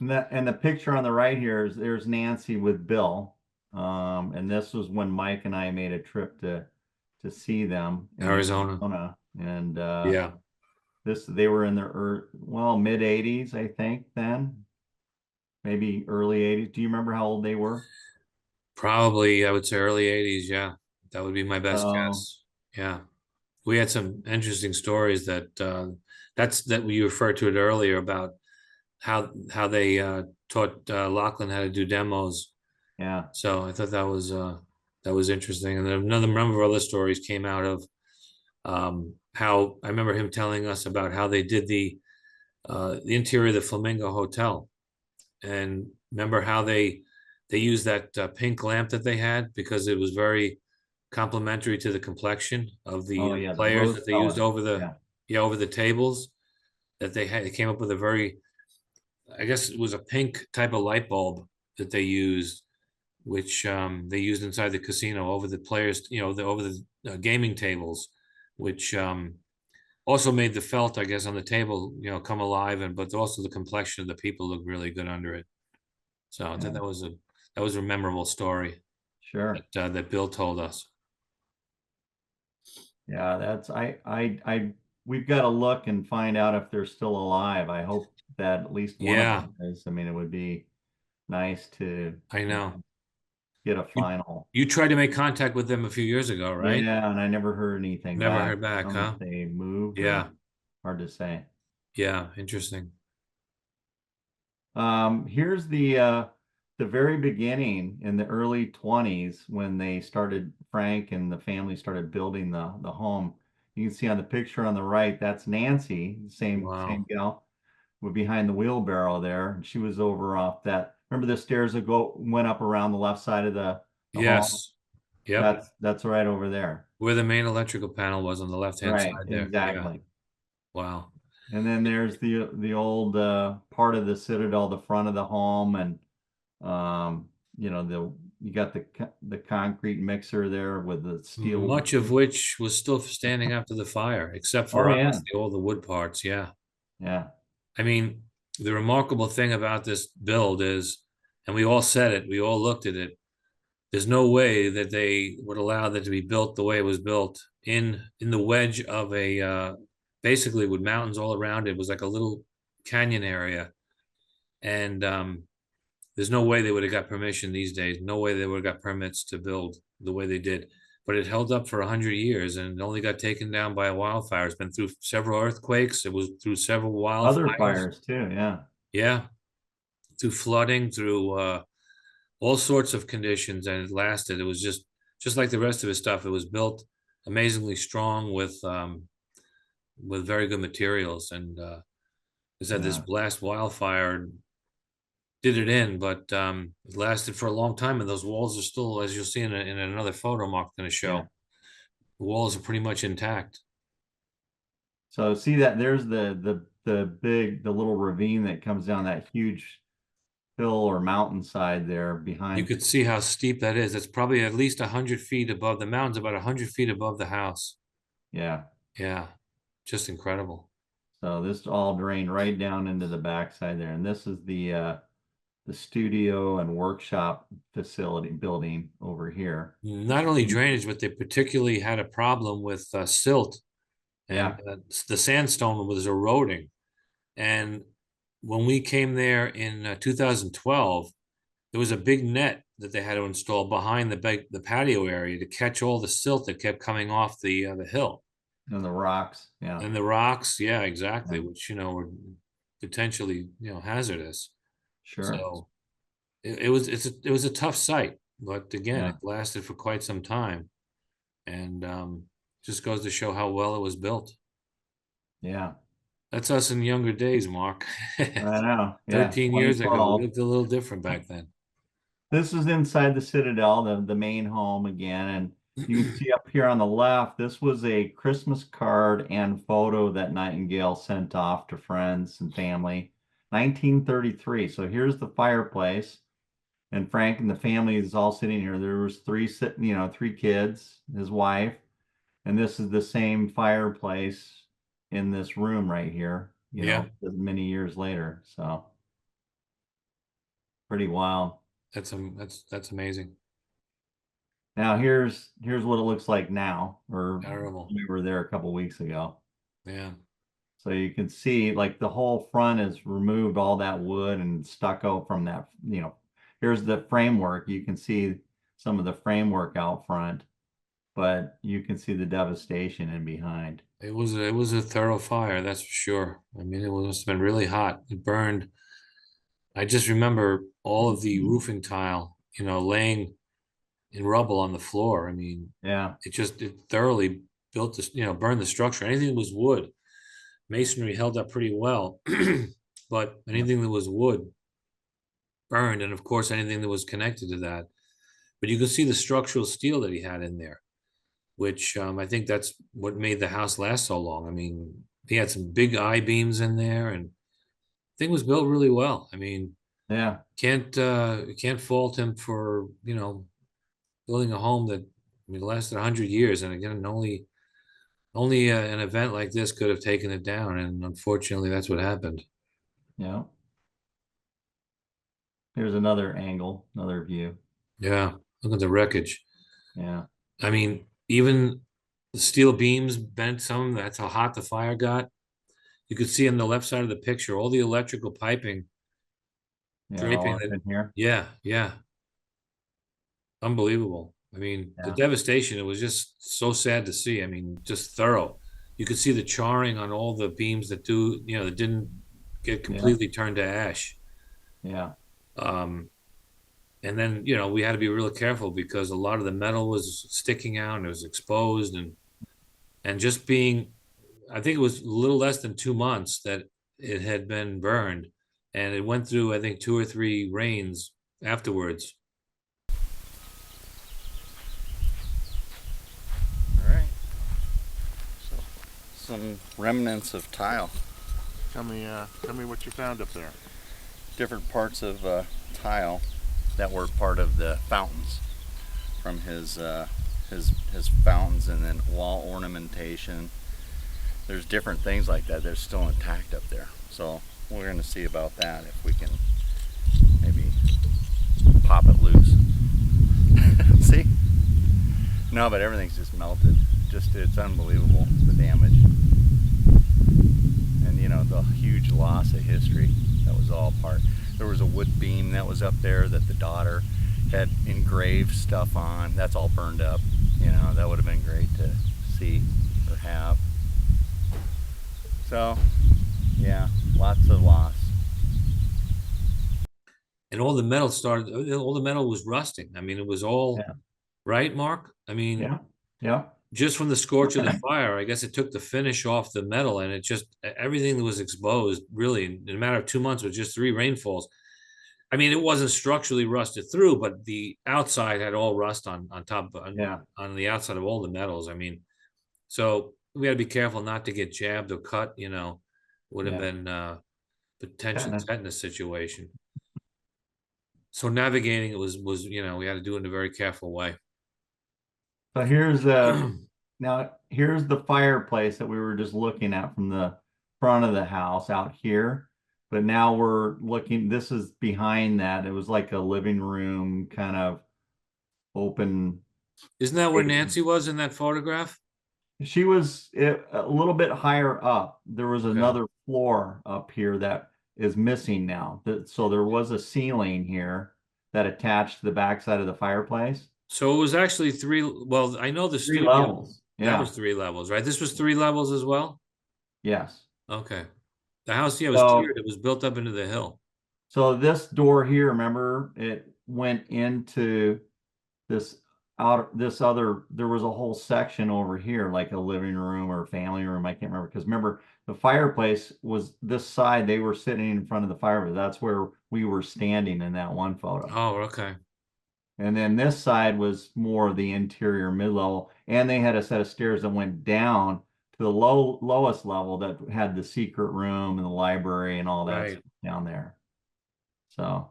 And the picture on the right here is, there's Nancy with Bill. And this was when Mike and I made a trip to see them in Arizona. Arizona. And Yeah. they were in their mid 80s, I think, then, maybe early 80s. Do you remember how old they were? Probably I would say early 80s. Yeah. That would be my best Oh, guess. Yeah. we had some interesting stories that we referred to it earlier about how they taught Lachlan how to do demos. Yeah. So I thought that was interesting. And then another number of other stories came out of how I remember him telling us about how they did the interior of the Flamingo Hotel. And remember how they used that pink lamp that they had because it was very complementary to the complexion of Oh the yeah, the players rose that they used color. over the Yeah. yeah over the tables that they had. They came up with a very, I guess it was a pink type of light bulb that they used, which they used inside the casino over the players, over the gaming tables, which also made the felt, I guess, on the table, come alive, and but also the complexion of the people looked really good under it. So I thought Yeah. that was a memorable story Sure. that Bill told us. Yeah, that's we've got to look and find out if they're still alive. I hope that at least one of Yeah, them is. I mean, it would be nice to, I know. get a You final. you tried to make contact with them a few years ago, right? Yeah, and I never heard anything Never back. heard I back, don't know huh? if they moved or Yeah, hard to say. yeah, interesting. Here's the very beginning in the early 20s when they started, Frank and the family started building the home. You can see on the picture on the right, that's Nancy, same Wow. gal, with behind the wheelbarrow there. And she was over off that. Remember the stairs that went up around the left side of the home? Yes. Yep. That's right over there. Where the main electrical panel was on the left-hand Right, side there. Yeah. exactly. Wow. And then there's the old part of the citadel, the front of the home, and um, the you got the concrete mixer there with the steel. Much of which was still standing after the fire, except Oh for yeah, obviously all the wood parts. Yeah. yeah. I mean, the remarkable thing about this build is, and we all said it, we all looked at it, there's no way that they would allow that to be built the way it was built in the wedge of a basically with mountains all around it. It was like a little canyon area. And there's no way they would have got permission these days. No way they would have got permits to build the way they did. But it held up for 100 years and it only got taken down by a wildfire. It's been through several earthquakes. It was through several Other wildfires. fires too. Yeah, Yeah, through flooding, through all sorts of conditions, and it lasted. It was just like the rest of his stuff. It was built amazingly strong with very good materials. And is that this yeah, blast wildfire did it in, but it lasted for a long time. And those walls are still, as you'll see in another photo Mark's going to yeah. show, the walls are pretty much intact. So see that there's the little ravine that comes down that huge hill or mountainside there You behind. could see how steep that is. It's probably at least 100 feet above the mountain's about 100 feet above the house. Yeah. Yeah, just incredible. So this all drained right down into the backside there, and this is the studio and workshop facility building over here. Not only drainage, but they particularly had a problem with silt, and Yeah, the sandstone was eroding. And when we came there in 2012, there was a big net that they had to install behind the patio area to catch all the silt that kept coming off the hill and the rocks. Yeah, and the rocks. Yeah, yeah, exactly, which were potentially hazardous. sure. So it was a tough site, but again, Yeah, it lasted for quite some time, and just goes to show how well it was built. yeah. That's us in younger days, Mark. I know. Yeah, 13 years ago, we 2012. looked a little different back then. This is inside the Citadel, the main home again, and you can see up here on the left, this was a Christmas card and photo that Nightingale sent off to friends and family, 1933. So here's the fireplace, and Frank and the family is all sitting here. There was three kids, his wife, and this is the same fireplace in this room right here, Yeah, many years later. So pretty wild. that's amazing. Now here's what it looks like now, or Terrible. we were there a couple weeks ago. Yeah. So you can see like the whole front is removed all that wood and stucco from that. Here's the framework. You can see some of the framework out front. but you can see the devastation in behind. It was a thorough fire, that's for sure. I mean, it must have been really hot. It burned. I just remember all of the roofing tile, laying in rubble on the floor. I mean, Yeah, it thoroughly built this, burned the structure. Anything that was wood, masonry held up pretty well, but yeah, anything that was wood burned, and of course anything that was connected to that. But you can see the structural steel that he had in there, which I think that's what made the house last so long. I mean, he had some big I beams in there, and thing was built really well. I mean, yeah, can't fault him for building a home that, I mean, lasted 100 years. And again, only an event like this could have taken it down, and unfortunately, that's what happened. yeah. Here's another angle, another view. Yeah, look at the wreckage. Yeah, I mean, even the steel beams bent some. That's how hot the fire got. You could see on the left side of the picture all the electrical piping yeah, draping all up that. in here. Yeah, yeah, unbelievable. I mean, the Yeah, devastation, it was just so sad to see. I mean, just thorough. You could see the charring on all the beams that didn't get yeah, completely turned to ash. yeah, Um, and then, we had to be really careful because a lot of the metal was sticking out and it was exposed, and just being, I think it was a little less than 2 months that it had been burned, and it went through, I think, 2 or 3 rains afterwards. All right. So, some remnants of tile, Tell me what you found up there. different parts of tile that were part of the fountains from his fountains, and then wall ornamentation. There's different things like that. They're still intact up there. So we're going to see about that if we can maybe pop it loose. See? No, but everything's just melted. It's unbelievable, the damage. And the huge loss of history. That was all part. There was a wood beam that was up there that the daughter had engraved stuff on. That's all burned up. That would have been great to see or have. So, yeah, lots of loss. And all the metal was rusting. I mean, it was all yeah, right, Mark. I mean, yeah, yeah, just from the scorch of the fire, I guess it took the finish off the metal, and it just, everything that was exposed really in a matter of 2 months with just 3 rainfalls. I mean, it wasn't structurally rusted through, but the outside had all rust on top yeah, on the outside of all the metals. I mean, so we got to be careful not to get jabbed or cut. Would have yeah. been potential Tetanus. tetanus situation. So navigating it was we had to do it in a very careful way. So now here's the fireplace that we were just looking at from the front of the house out here. But now we're looking, this is behind that. It was like a living room kind of open. Isn't that where space. Nancy was in that photograph? She was a little bit higher up. There was Okay. another floor up here that is missing now. So there was a ceiling here that attached to the backside of the fireplace. So it was actually three. Well, I know the Three studio, levels. that Yeah. was 3 levels, right? This was 3 levels as well. Yes. Okay. The house, yeah, was tiered. So It was built up into the hill. So this door here, remember, it went into this there was a whole section over here, like a living room or family room. I can't remember, because remember, the fireplace was this side. They were sitting in front of the fireplace. That's where we were standing in that one photo. Oh, okay. And then this side was more of the interior mid-level. And they had a set of stairs that went down to the lowest level that had the secret room and the library and all that Right. stuff down there. So,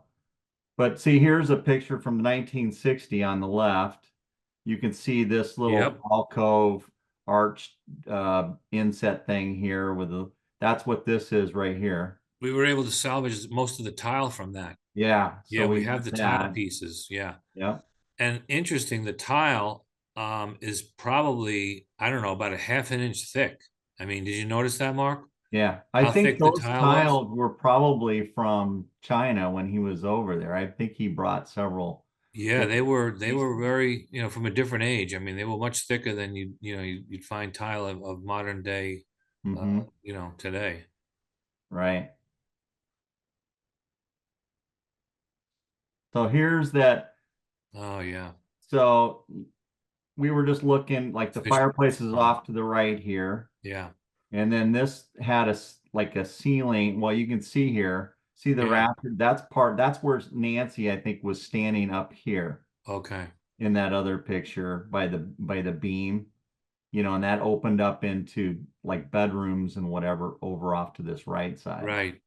but see, here's a picture from 1960 on the left. You can see this little Yep. alcove arched inset thing here that's what this is right here. We were able to salvage most of the tile from that. Yeah, Yeah, so we we have got the tile that. pieces. Yeah. Yeah. And interesting, the tile is probably, I don't know, about a half an inch thick. I mean, did you notice that, Mark? Yeah. I How think thick the those tile was? tiles were probably from China when he was over there. I think he brought several Yeah, they were very, from a different age. I mean, they were much thicker than you'd find tile of modern day, Mm-hmm. today. Right. So here's that. Oh yeah. So we were just looking, like the Fish. fireplace is off to the right here. Yeah. And then this had like a ceiling. Well, you can see here, see the Yeah. rafter. That's where Nancy, I think, was standing up here Okay. in that other picture by the beam, and that opened up into like bedrooms and whatever over off to this right side. Right.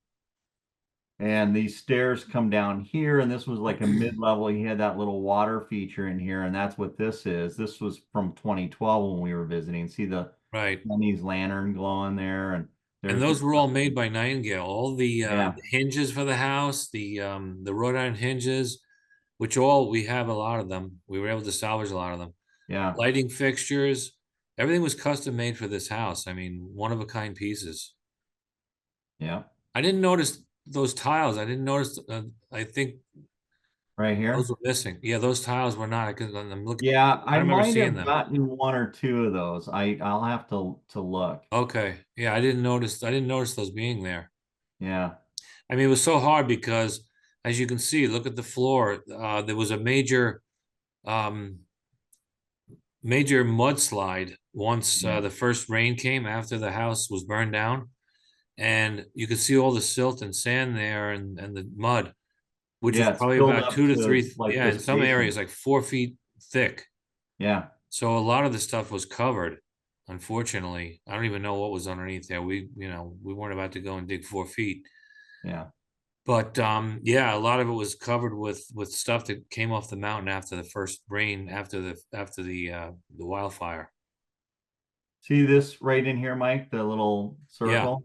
And these stairs come down here, and this was like a mid-level. He had that little water feature in here, and that's what this is. This was from 2012 when we were visiting. See the Right. Chinese lantern glowing there, and And there's those were all made by Nightingale. All yeah, the hinges for the house, the wrought iron hinges, which all we have a lot of them. We were able to salvage a lot of them. yeah, Lighting fixtures, everything was custom made for this house. I mean, one of a kind pieces. yeah, I didn't notice those tiles. I didn't notice. I think right those here. were missing. Yeah, those tiles were not. Because I'm looking. Yeah, I I remember might seeing have them. gotten one or two of those. I'll have to look. Okay. Yeah, I didn't notice. I didn't notice those being there. Yeah, I mean, it was so hard because, as you can see, look at the floor. There was a um, major mudslide once yeah, the first rain came after the house was burned down, and you could see all the silt and sand there and the mud, which was yeah. It's probably filled about up 2 to 3. to like Yeah, in this some areas basement. like 4 feet thick. Yeah, So a lot of the stuff was covered. Unfortunately, I don't even know what was underneath there. We weren't about to go and dig 4 feet. yeah. But yeah, a lot of it was covered with stuff that came off the mountain after the first rain, after the wildfire. See this right in here, Mike, the little Yeah. circle?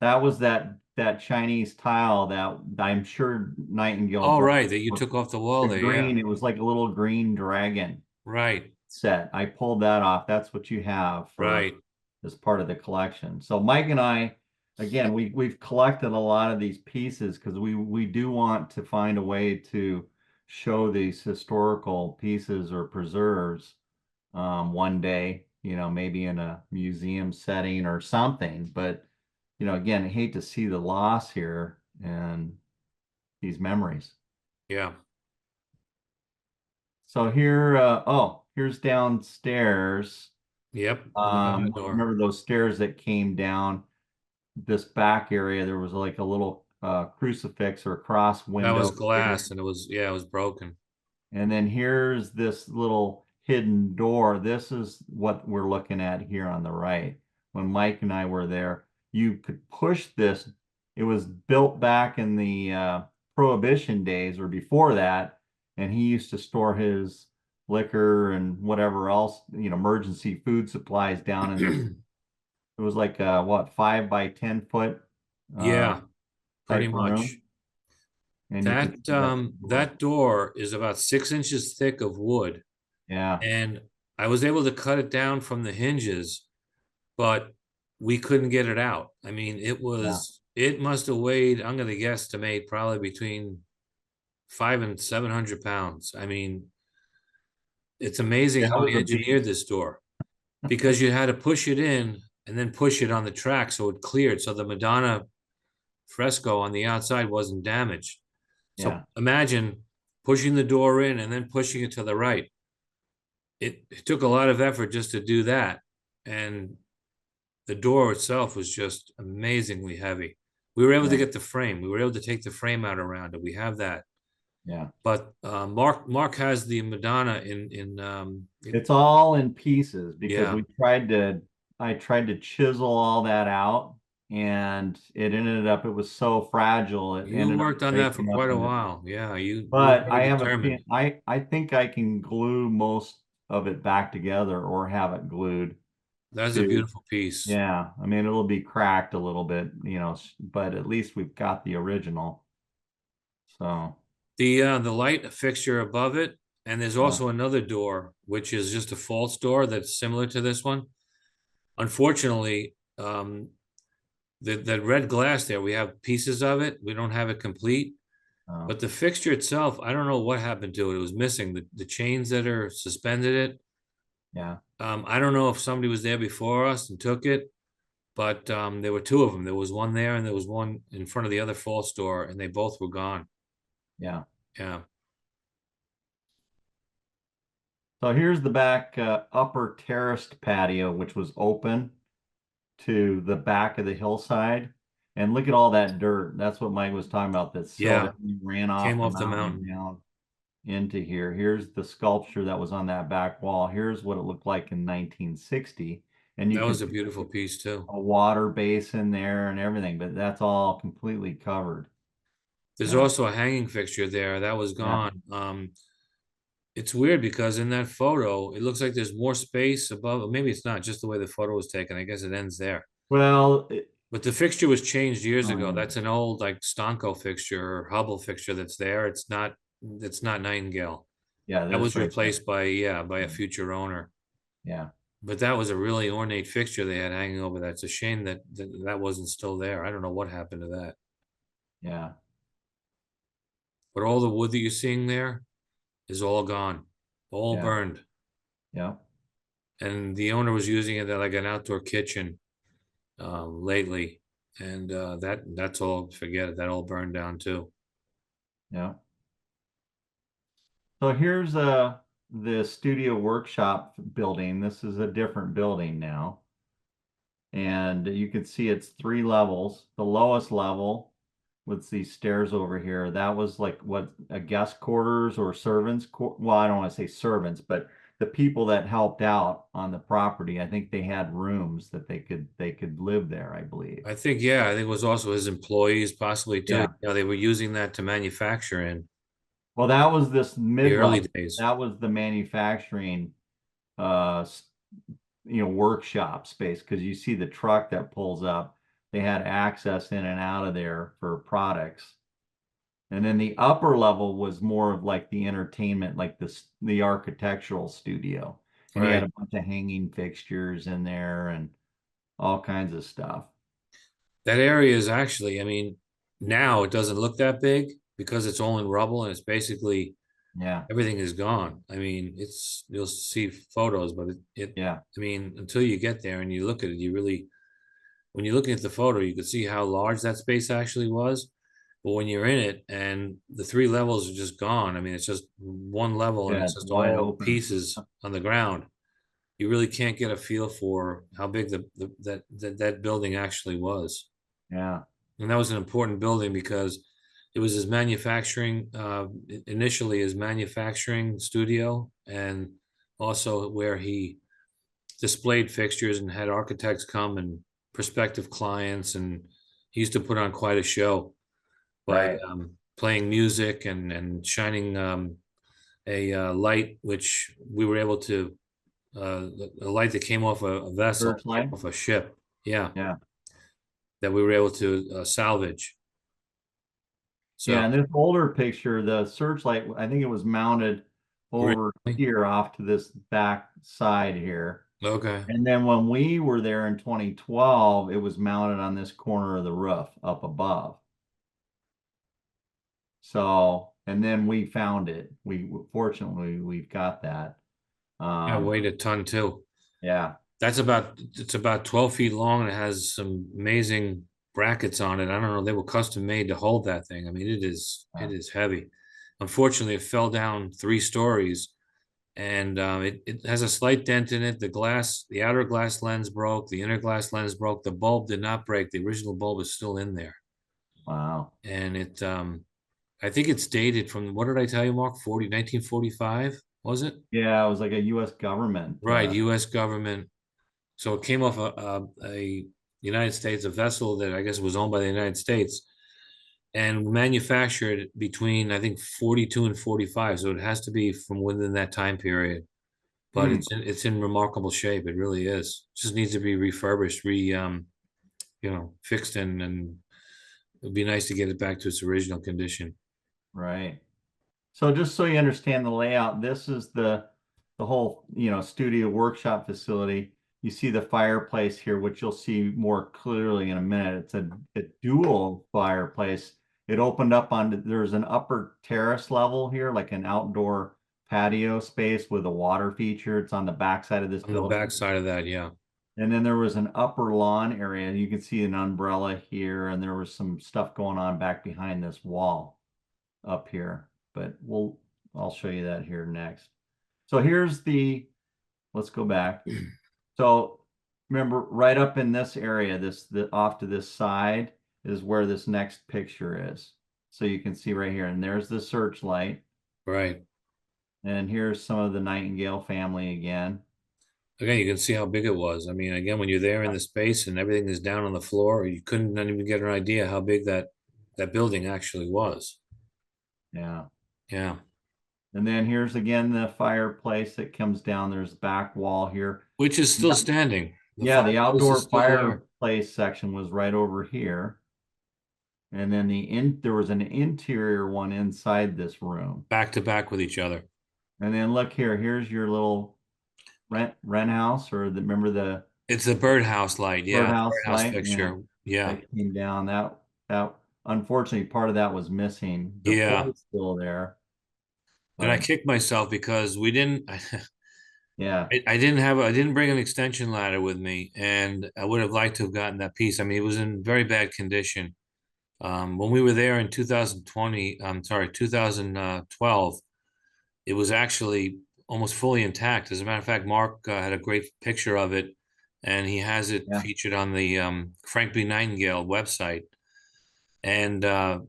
That was that Chinese tile that I'm sure Nightingale All brought right, that you took off the wall the there. Yeah. green. It was like a little green dragon Right. set. I pulled that off. That's what you have for Right. as part of the collection. So Mike and I, again, we've collected a lot of these pieces because we do want to find a way to show these historical pieces or preserves one day, maybe in a museum setting or something. But again, I hate to see the loss here and these memories. Yeah. So here, here's downstairs. Yep. And the other door. Remember those stairs that came down this back area? There was like a little crucifix or cross That was window here. glass, and it was broken. And then here's this little hidden door. This is what we're looking at here on the right. When Mike and I were there, you could push this. It was built back in the Prohibition days or before that, and he used to store his liquor and whatever else, emergency food supplies down in this. It was like what, 5 by 10 foot uh, Yeah, pretty type much. room, and you can see that's the door. That door is about 6 inches thick of wood, Yeah, and I was able to cut it down from the hinges, but we couldn't get it out. I mean, yeah. it must have weighed, I'm gonna guesstimate, probably between 500 and 700 pounds. I mean, it's amazing That how was we a engineered beast. this door, because you had to push it in and then push it on the track so it cleared, so the Madonna fresco on the outside wasn't damaged. So Yeah. imagine pushing the door in and then pushing it to the right. It took a lot of effort just to do that. And the door itself was just amazingly heavy. We were able to Yeah. get the frame. We were able to take the frame out around it. We have that. Yeah. But Mark has the Madonna It's all in pieces because yeah. I tried to chisel all that out, and it was so fragile. It You ended up worked on that for breaking up quite a into, while. Yeah, you were but very I have a determined. I think I can glue most of it back together or have it glued That's a to, beautiful piece. yeah. I mean, it'll be cracked a little bit, but at least we've got the original. So, The light fixture above it, and there's yeah. also another door, which is just a false door that's similar to this one. Unfortunately, that red glass there, we have pieces of it. We don't have it complete. But the fixture itself, I don't know what happened to it. It was missing the chains that are suspended it. yeah. I don't know if somebody was there before us and took it, but there were two of them. There was one there and there was one in front of the other fall store, and they both were gone. Yeah. Yeah. So here's the back upper terraced patio, which was open to the back of the hillside. And look at all that dirt. That's what Mike was talking about. That silt Yeah. that ran off Came the off the mountain mountain. down into here. Here's the sculpture that was on that back wall. Here's what it looked like in 1960. And you That can was a see beautiful piece too. a water basin there and everything, but that's all completely covered. There's Yeah. also a hanging fixture there that was Yeah. gone. It's weird because in that photo, it looks like there's more space above. Maybe it's not just the way the photo was taken. I guess it ends there. Well, But the fixture was changed years oh, ago. yeah. That's an old like Stonko fixture or Hubble fixture that's there. It's not Nightingale. Yeah, That this was right there. replaced by by a future owner. Yeah. But that was a really ornate fixture they had hanging over that. It's a shame that wasn't still there. I don't know what happened to that. Yeah. But all the wood that you're seeing there is all gone, all Yeah. burned. Yeah. And the owner was using it like an outdoor kitchen lately. And that's all, forget it, that all burned down too. Yeah. So here's the studio workshop building. This is a different building now. And you can see it's 3 levels. The lowest level with these stairs over here, that was like what a guest quarters or servants. Well, I don't want to say servants, but the people that helped out on the property. I think they had rooms that they could live there, I believe. I think, yeah, I think it was also his employees possibly too. Yeah. You know, they were using that to manufacture in Well, that was this the mid-level. early days. That was the manufacturing uh workshop space, because you see the truck that pulls up. They had access in and out of there for products. And then the upper level was more of like the entertainment, like the architectural studio. And he had Right. a bunch of hanging fixtures in there and all kinds of stuff. That area is actually, I mean, now it doesn't look that big because it's all in rubble and it's basically Yeah. everything is gone. I mean, you'll see photos, but Yeah. I mean, until you get there and you look at it, when you're looking at the photo, you can see how large that space actually was. But when you're in it and the 3 levels are just gone, I mean, it's just one level and Yeah, it's it's just wide all open. pieces on the ground. You really can't get a feel for how big that building actually was. Yeah. And that was an important building because it was his manufacturing, initially his manufacturing studio, and also where he displayed fixtures and had architects come and prospective clients. And he used to put on quite a show by Right. playing music and shining a light, which we were able to, a light that came off a vessel, Searchlight. off a ship. Yeah. Yeah. That we were able to salvage. Yeah, So and this older picture, the searchlight, I think it was mounted over really? here off to this back side here. Okay. And then when we were there in 2012, it was mounted on this corner of the roof up above. So, and then we found it. Fortunately, we've got that. Yeah, weighed a ton too. Yeah. It's about 12 feet long and it has some amazing brackets on it. I don't know, they were custom made to hold that thing. I mean, it is heavy. Unfortunately, it fell down 3 stories and it has a slight dent in it. The outer glass lens broke, the inner glass lens broke. The bulb did not break. The original bulb is still in there. Wow. And I think it's dated from, what did I tell you, Mark? 1945, was it? Yeah, it was like a U.S. government. Right, U.S. government. So it came off a United States, a vessel that I guess was owned by the United States and manufactured between, I think, 42 and 45. So it has to be from within that time period. But it's in remarkable shape. It really is. Just needs to be refurbished, fixed and it'd be nice to get it back to its original condition. Right. So just so you understand the layout, this is the whole, studio workshop facility. You see the fireplace here, which you'll see more clearly in a minute. It's a dual fireplace. it opened up on, there's an upper terrace level here, like an outdoor patio space with a water feature. It's on the back side of this On the building. back side of that, yeah. And then there was an upper lawn area. You can see an umbrella here, and there was some stuff going on back behind this wall up here. But I'll show you that here next. So let's go back. So remember, right up in this area, off to this side is where this next picture is. So you can see right here, and there's the searchlight. Right. And here's some of the Nightingale family again. Again, you can see how big it was. I mean, again, when you're there in the space and everything is down on the floor, you couldn't even get an idea how big that building actually was. Yeah. Yeah. And then here's again the fireplace that comes down. There's back wall here. Which is still standing. Yeah, the fireplace outdoor is still there. fireplace section was right over here. And then there was an interior one inside this room. Back to back with each other. And then look here, here's your little rent house, or remember the It's a birdhouse light, yeah. birdhouse light? fixture. Yeah. That came down. That unfortunately part of that was missing. The Yeah. pole's still there. And I But, kicked myself because we didn't yeah, I didn't bring an extension ladder with me, and I would have liked to have gotten that piece. I mean, it was in very bad condition. When we were there in 2012, it was actually almost fully intact. As a matter of fact, Mark had a great picture of it, and he has it Yeah. featured on the Frank B. Nightingale website. And I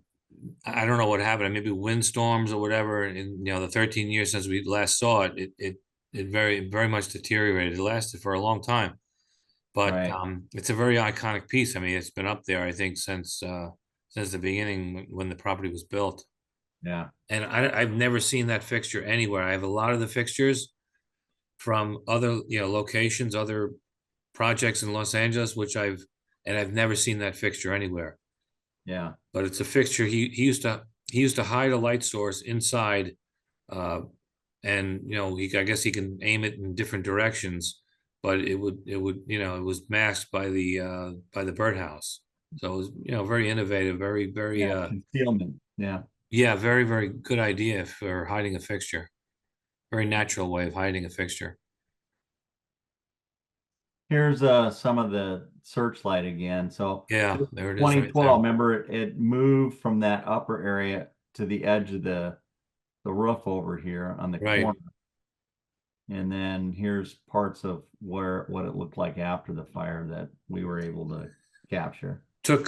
don't know what happened. Maybe windstorms or whatever. In the 13 years since we last saw it, it very, very much deteriorated. It lasted for a long time, but right. it's a very iconic piece. I mean, it's been up there, I think, since the beginning when the property was built. Yeah. And I've never seen that fixture anywhere. I have a lot of the fixtures from other locations, other projects in Los Angeles, and I've never seen that fixture anywhere. Yeah. But it's a fixture. He used to hide a light source inside, and I guess he can aim it in different directions, but it was masked by the birdhouse. So it was very innovative, very Concealment. Yeah. yeah, very very good idea for hiding a fixture. Very natural way of hiding a fixture. Here's some of the searchlight again. So Yeah, there it is. Right 2012, there. remember it moved from that upper area to the edge of the roof over here on the Right. corner. And then here's parts of what it looked like after the fire that we were able to capture. Took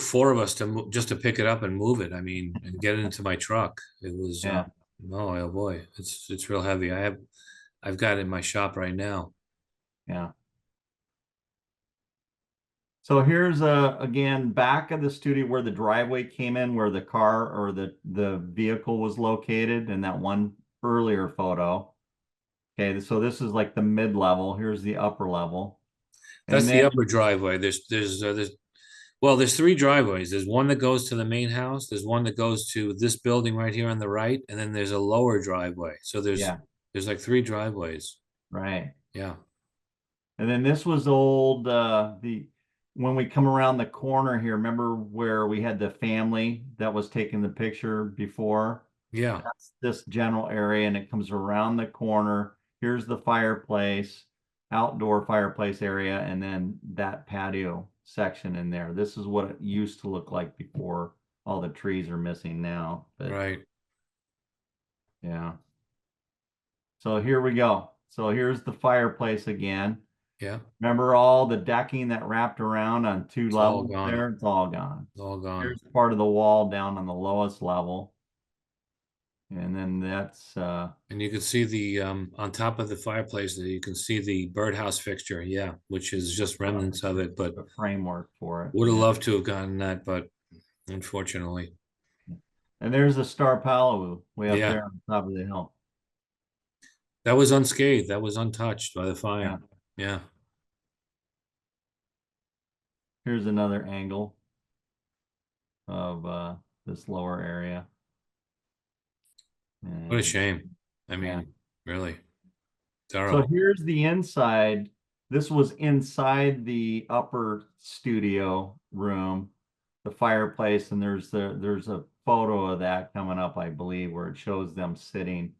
four of us just to pick it up and move it. I mean, and get it into my truck. It was Yeah. oh boy, it's real heavy. I've got it in my shop right now. Yeah. So here's again back of the studio where the driveway came in, where the car or the vehicle was located in that one earlier photo. Okay, so this is like the mid-level. Here's the upper level. That's And the then upper driveway. There's three driveways. There's one that goes to the main house. There's one that goes to this building right here on the right, and then there's a lower driveway. So there's like three driveways. right. Yeah. And then this was old when we come around the corner here, remember where we had the family that was taking the picture before? Yeah. That's this general area, and it comes around the corner. Here's the fireplace, outdoor fireplace area, and then that patio section in there. This is what it used to look like before all the trees are missing now. But Right. yeah. So here we go. So here's the fireplace again. Yeah. Remember all the decking that wrapped around on two It's all levels gone. there? It's all gone. It's all gone. Here's part of the wall down on the lowest level. And then that's And you can see the on top of the fireplace that you can see the birdhouse fixture, yeah, which is just remnants of it, but the framework for it. would have Yeah. loved to have gotten that, but unfortunately. And there's the Star Palau way up Yeah. there on top of the hill. That was unscathed. That was untouched by the fire. Yeah. Here's another angle of this lower area. What a And shame. I mean, Yeah. really so terrible. here's the inside. This was inside the upper studio room. the fireplace, and there's a photo of that coming up, I believe, where it shows them sitting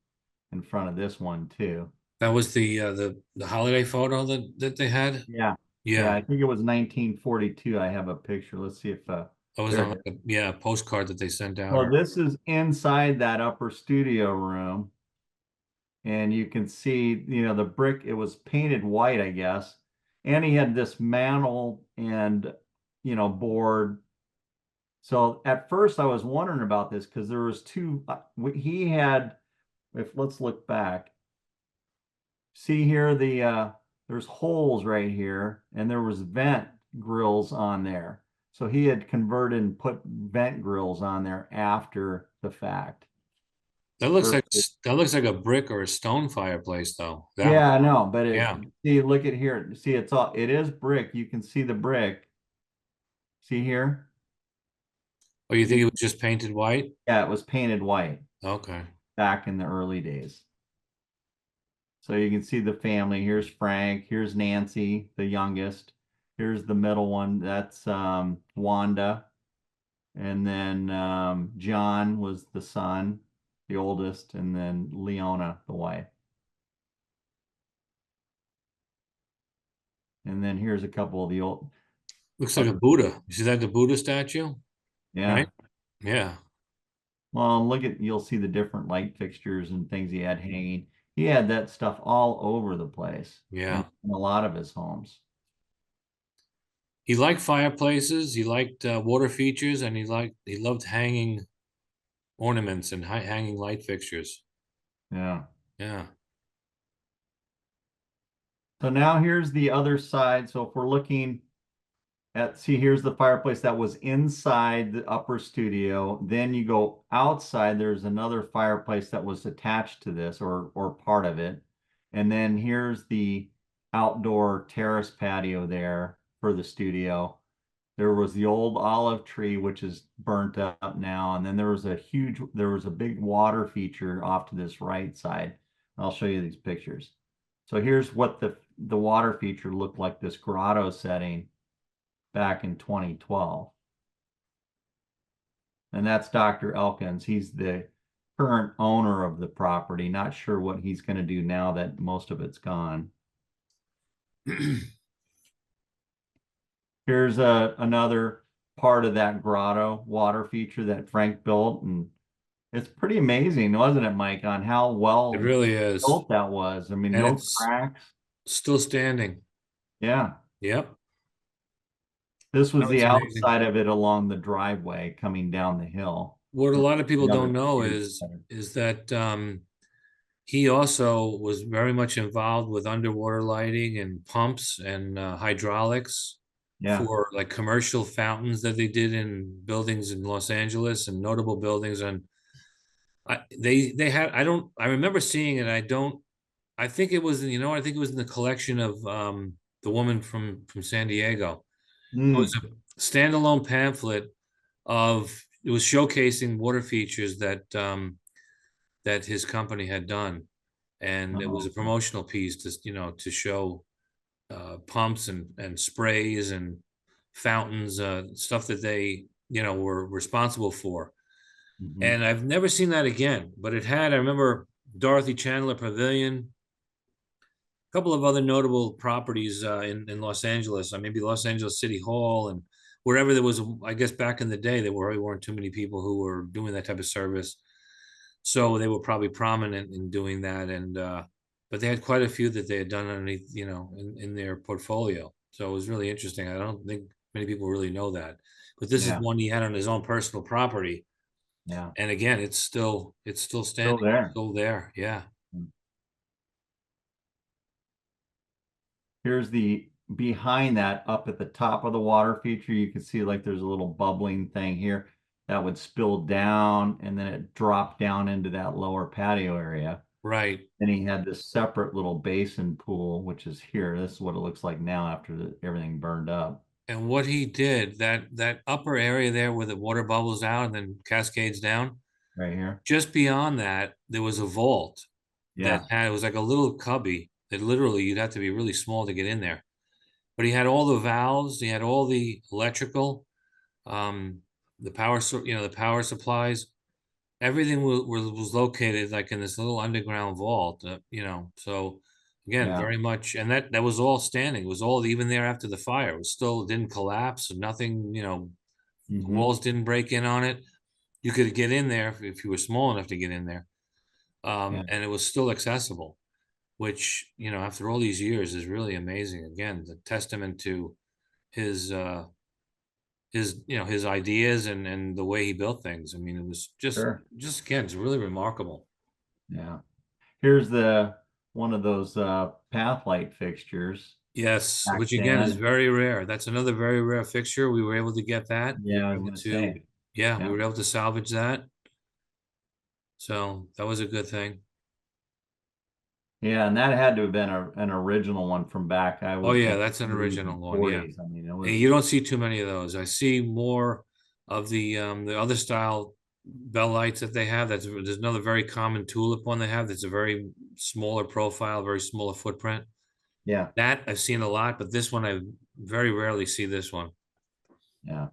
in front of this one too. That was the holiday photo that they had. Yeah. Yeah, Yeah, I think it was 1942. I have a picture. Let's see if that was there on it is. a postcard that they sent out. Well, this is inside that upper studio room. And you can see, the brick, it was painted white, I guess. And he had this mantle and, board. So at first I was wondering about this because there was two, he had, let's look back. See here, there's holes right here and there was vent grills on there. So he had converted and put vent grills on there after the fact. That looks like a brick or a stone fireplace, though. Yeah, I know, but Yeah. see, look at here. See, it is brick. You can see the brick. See here? Oh, you think it was just painted white? Yeah, it was painted white Okay. back in the early days. So you can see the family. Here's Frank. Here's Nancy, the youngest. Here's the middle one. That's Wanda. And then John was the son, the oldest, and then Leona, the wife. And then here's a couple of the old. Looks like a Buddha. You see that, the Buddha statue? Yeah. Right? Yeah. Well, you'll see the different light fixtures and things he had hanging. He had that stuff all over the place. Yeah. In a lot of his homes. He liked fireplaces. He liked water features, and he loved hanging ornaments and hanging light fixtures. Yeah. Yeah. So now here's the other side. So if we're looking see, here's the fireplace that was inside the upper studio. Then you go outside, there's another fireplace that was attached to this or part of it. And then here's the outdoor terrace patio there for the studio. There was the old olive tree, which is burnt up now. And then there was a big water feature off to this right side. I'll show you these pictures. So here's what the water feature looked like, this grotto setting back in 2012. And that's Dr. Elkins. He's the current owner of the property. Not sure what he's going to do now that most of it's gone. Here's another part of that grotto water feature that Frank built. And it's pretty amazing, wasn't it, Mike, on how well It really is. built that was. I mean, And no it's cracks. still standing. Yeah. Yep. This was That the was amazing. outside of it along the driveway coming down the hill. What a lot of people The other don't know community is center. that he also was very much involved with underwater lighting and pumps and hydraulics Yeah. for like commercial fountains that they did in buildings in Los Angeles and notable buildings. And they had, I remember seeing it. I think it was, I think it was in the collection of the woman from San Diego. It was a standalone pamphlet it was showcasing water features that that his company had done, and it was a promotional piece to show pumps and sprays and fountains, stuff that they were responsible for. And I've never seen that again, but I remember Dorothy Chandler Pavilion, a couple of other notable properties in Los Angeles, maybe Los Angeles City Hall and wherever there was, I guess back in the day, there weren't too many people who were doing that type of service. So they were probably prominent in doing that. And, but they had quite a few that they had done underneath, in their portfolio. So it was really interesting. I don't think many people really know that, but this is one he had on his own personal property. Yeah. And again, it's still standing. Still there. Yeah. Here's behind that up at the top of the water feature. You can see like there's a little bubbling thing here that would spill down and then it dropped down into that lower patio area. Right. And he had this separate little basin pool, which is here. This is what it looks like now after everything burned up. And what he did, that upper area there where the water bubbles out and then cascades down. Right here. Just beyond that, there was a vault that it was like a little cubby that literally you'd have to be really small to get in there. But he had all the valves, he had all the electrical, The power, the power supplies, everything was located like in this little underground vault, so again, Yeah. very much, and that was all standing, it was all even there after the fire, it was still, didn't collapse, nothing, the Hmm. walls didn't break in on it. You could get in there if you were small enough to get in there. Yeah. And it was still accessible, which, after all these years is really amazing. Again, the testament to his, his ideas and the way he built things. I mean, it was Sure. just again, it's really remarkable. Yeah. Here's the one of those path light fixtures Yes, back which again is then. very rare. That's another very rare fixture. We were able to get that. We Yeah, I were was able gonna to, say. yeah, we Yeah. were able to salvage that. So that was a good thing. Yeah, and that had to have been an original one from back, I Oh would yeah, think, that's an 30s original and one. Yeah. 40s. I mean, it And was, you don't see too many of those. I see more of the other style bell lights that they have. There's another very common tulip one they have. That's a very smaller profile, very smaller footprint. yeah, That I've seen a lot, but this one I very rarely see this one. yeah.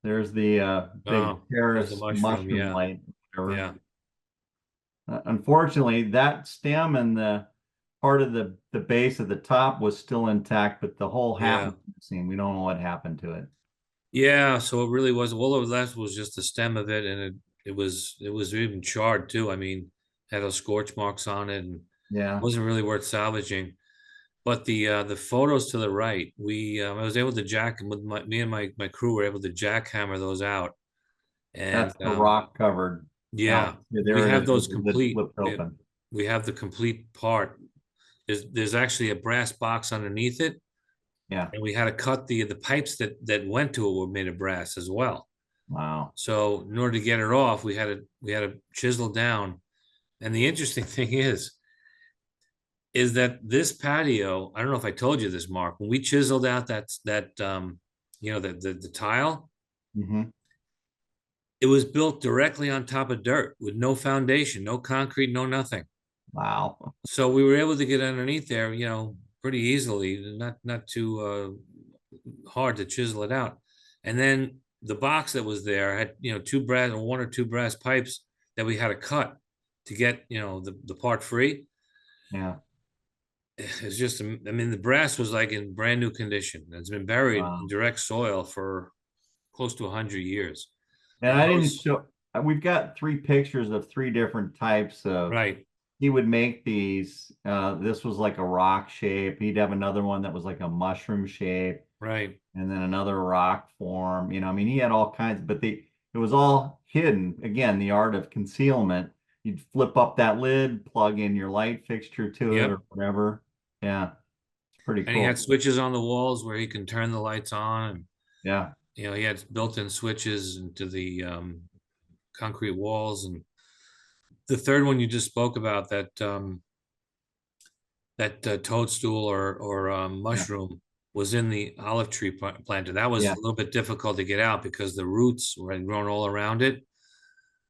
There's the big Oh, there's the terrace mushroom. mushroom Yeah, light, whatever. yeah, Unfortunately, that stem and the part of the base of the top was still intact, but the whole hat yeah, was missing. We don't know what happened to it. yeah. So it really was. All of that was just the stem of it, and it was even charred too. I mean, had those scorch marks on it, and Yeah, wasn't really worth salvaging. But the photos to the right, I was able to me and my crew were able to jackhammer those out, and that's the rock covered yeah, out. Yeah, we there have it is with those the lid complete. flipped open. We have the complete part. There's actually a brass box underneath it, Yeah, and we had to cut the pipes that went to it were made of brass as well. wow. So in order to get it off, we had to chisel down. And the interesting thing is that this patio, I don't know if I told you this, Mark, when we chiseled out the tile, Hmm. it was built directly on top of dirt with no foundation, no concrete, no nothing. Wow. So we were able to get underneath there, pretty easily, not too hard to chisel it out. And then the box that was there had, one or two brass pipes that we had to cut to get, the part free. Yeah, It's just, I mean, the brass was like in brand new condition. It's been buried in wow. direct soil for close to 100 years. And And I didn't those, show, we've got three pictures of three different types of, right, he would make these. This was like a rock shape. He'd have another one that was like a mushroom shape, right. and then another rock form. I mean, he had all kinds, but it was all hidden. Again, the art of concealment. You'd flip up that lid, plug in your light fixture to it Yep. or whatever. Yeah, it's pretty And he had cool. switches on the walls where he can turn the lights on. And, Yeah, he had built-in switches into the concrete walls. And the third one you just spoke about, that toadstool or yeah, mushroom was in the olive tree planted. That was yeah, a little bit difficult to get out because the roots were grown all around it.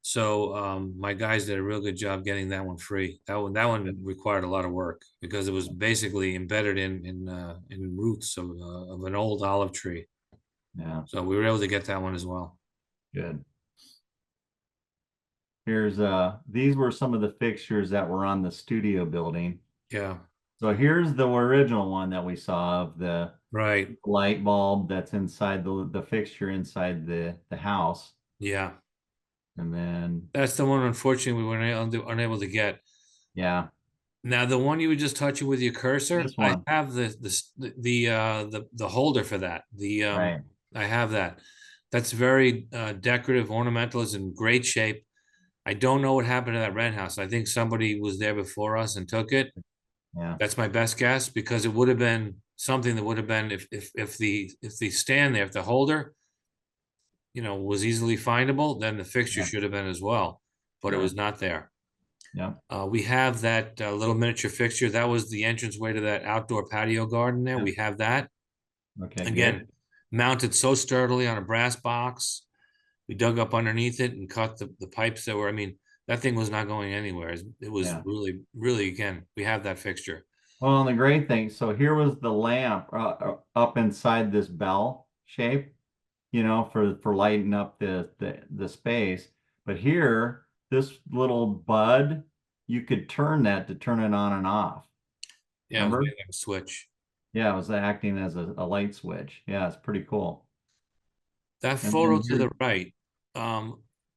So my guys did a real good job getting that one free. That one required a lot of work because it was basically embedded in roots of an old olive tree. yeah. So we were able to get that one as well. Good. Here's these were some of the fixtures that were on the studio building. Yeah, So here's the original one that we saw of the right. light bulb that's inside the fixture inside the house. Yeah, And then that's the one. Unfortunately, we were unable to get. yeah, Now, the one you were just touching with your cursor, this I one, have the holder for that. right. I have that. That's very decorative, ornamental, is in great shape. I don't know what happened to that rent house. I think somebody was there before us and took it. Yeah, That's my best guess because it would have been something that would have been if the stand there, if the holder, was easily findable, then the fixture yeah, should have been as well, but it sure. was not there. Yeah. We have that little miniature fixture. That was the entranceway to that outdoor patio garden there. Yeah. We have that. Okay, Again, good. mounted so sturdily on a brass box. We dug up underneath it and cut the pipes that were, I mean, that thing was not going anywhere. It was Yeah. really, really, again, we have that fixture. Well, and the great thing, so here was the lamp up inside this bell shape, for lighting up the space. But here, this little bud, you could turn that to turn it on and off. Yeah, Remember? like a switch. Yeah, it was acting as a light switch. Yeah, it's pretty cool. That And photo then to the here, right,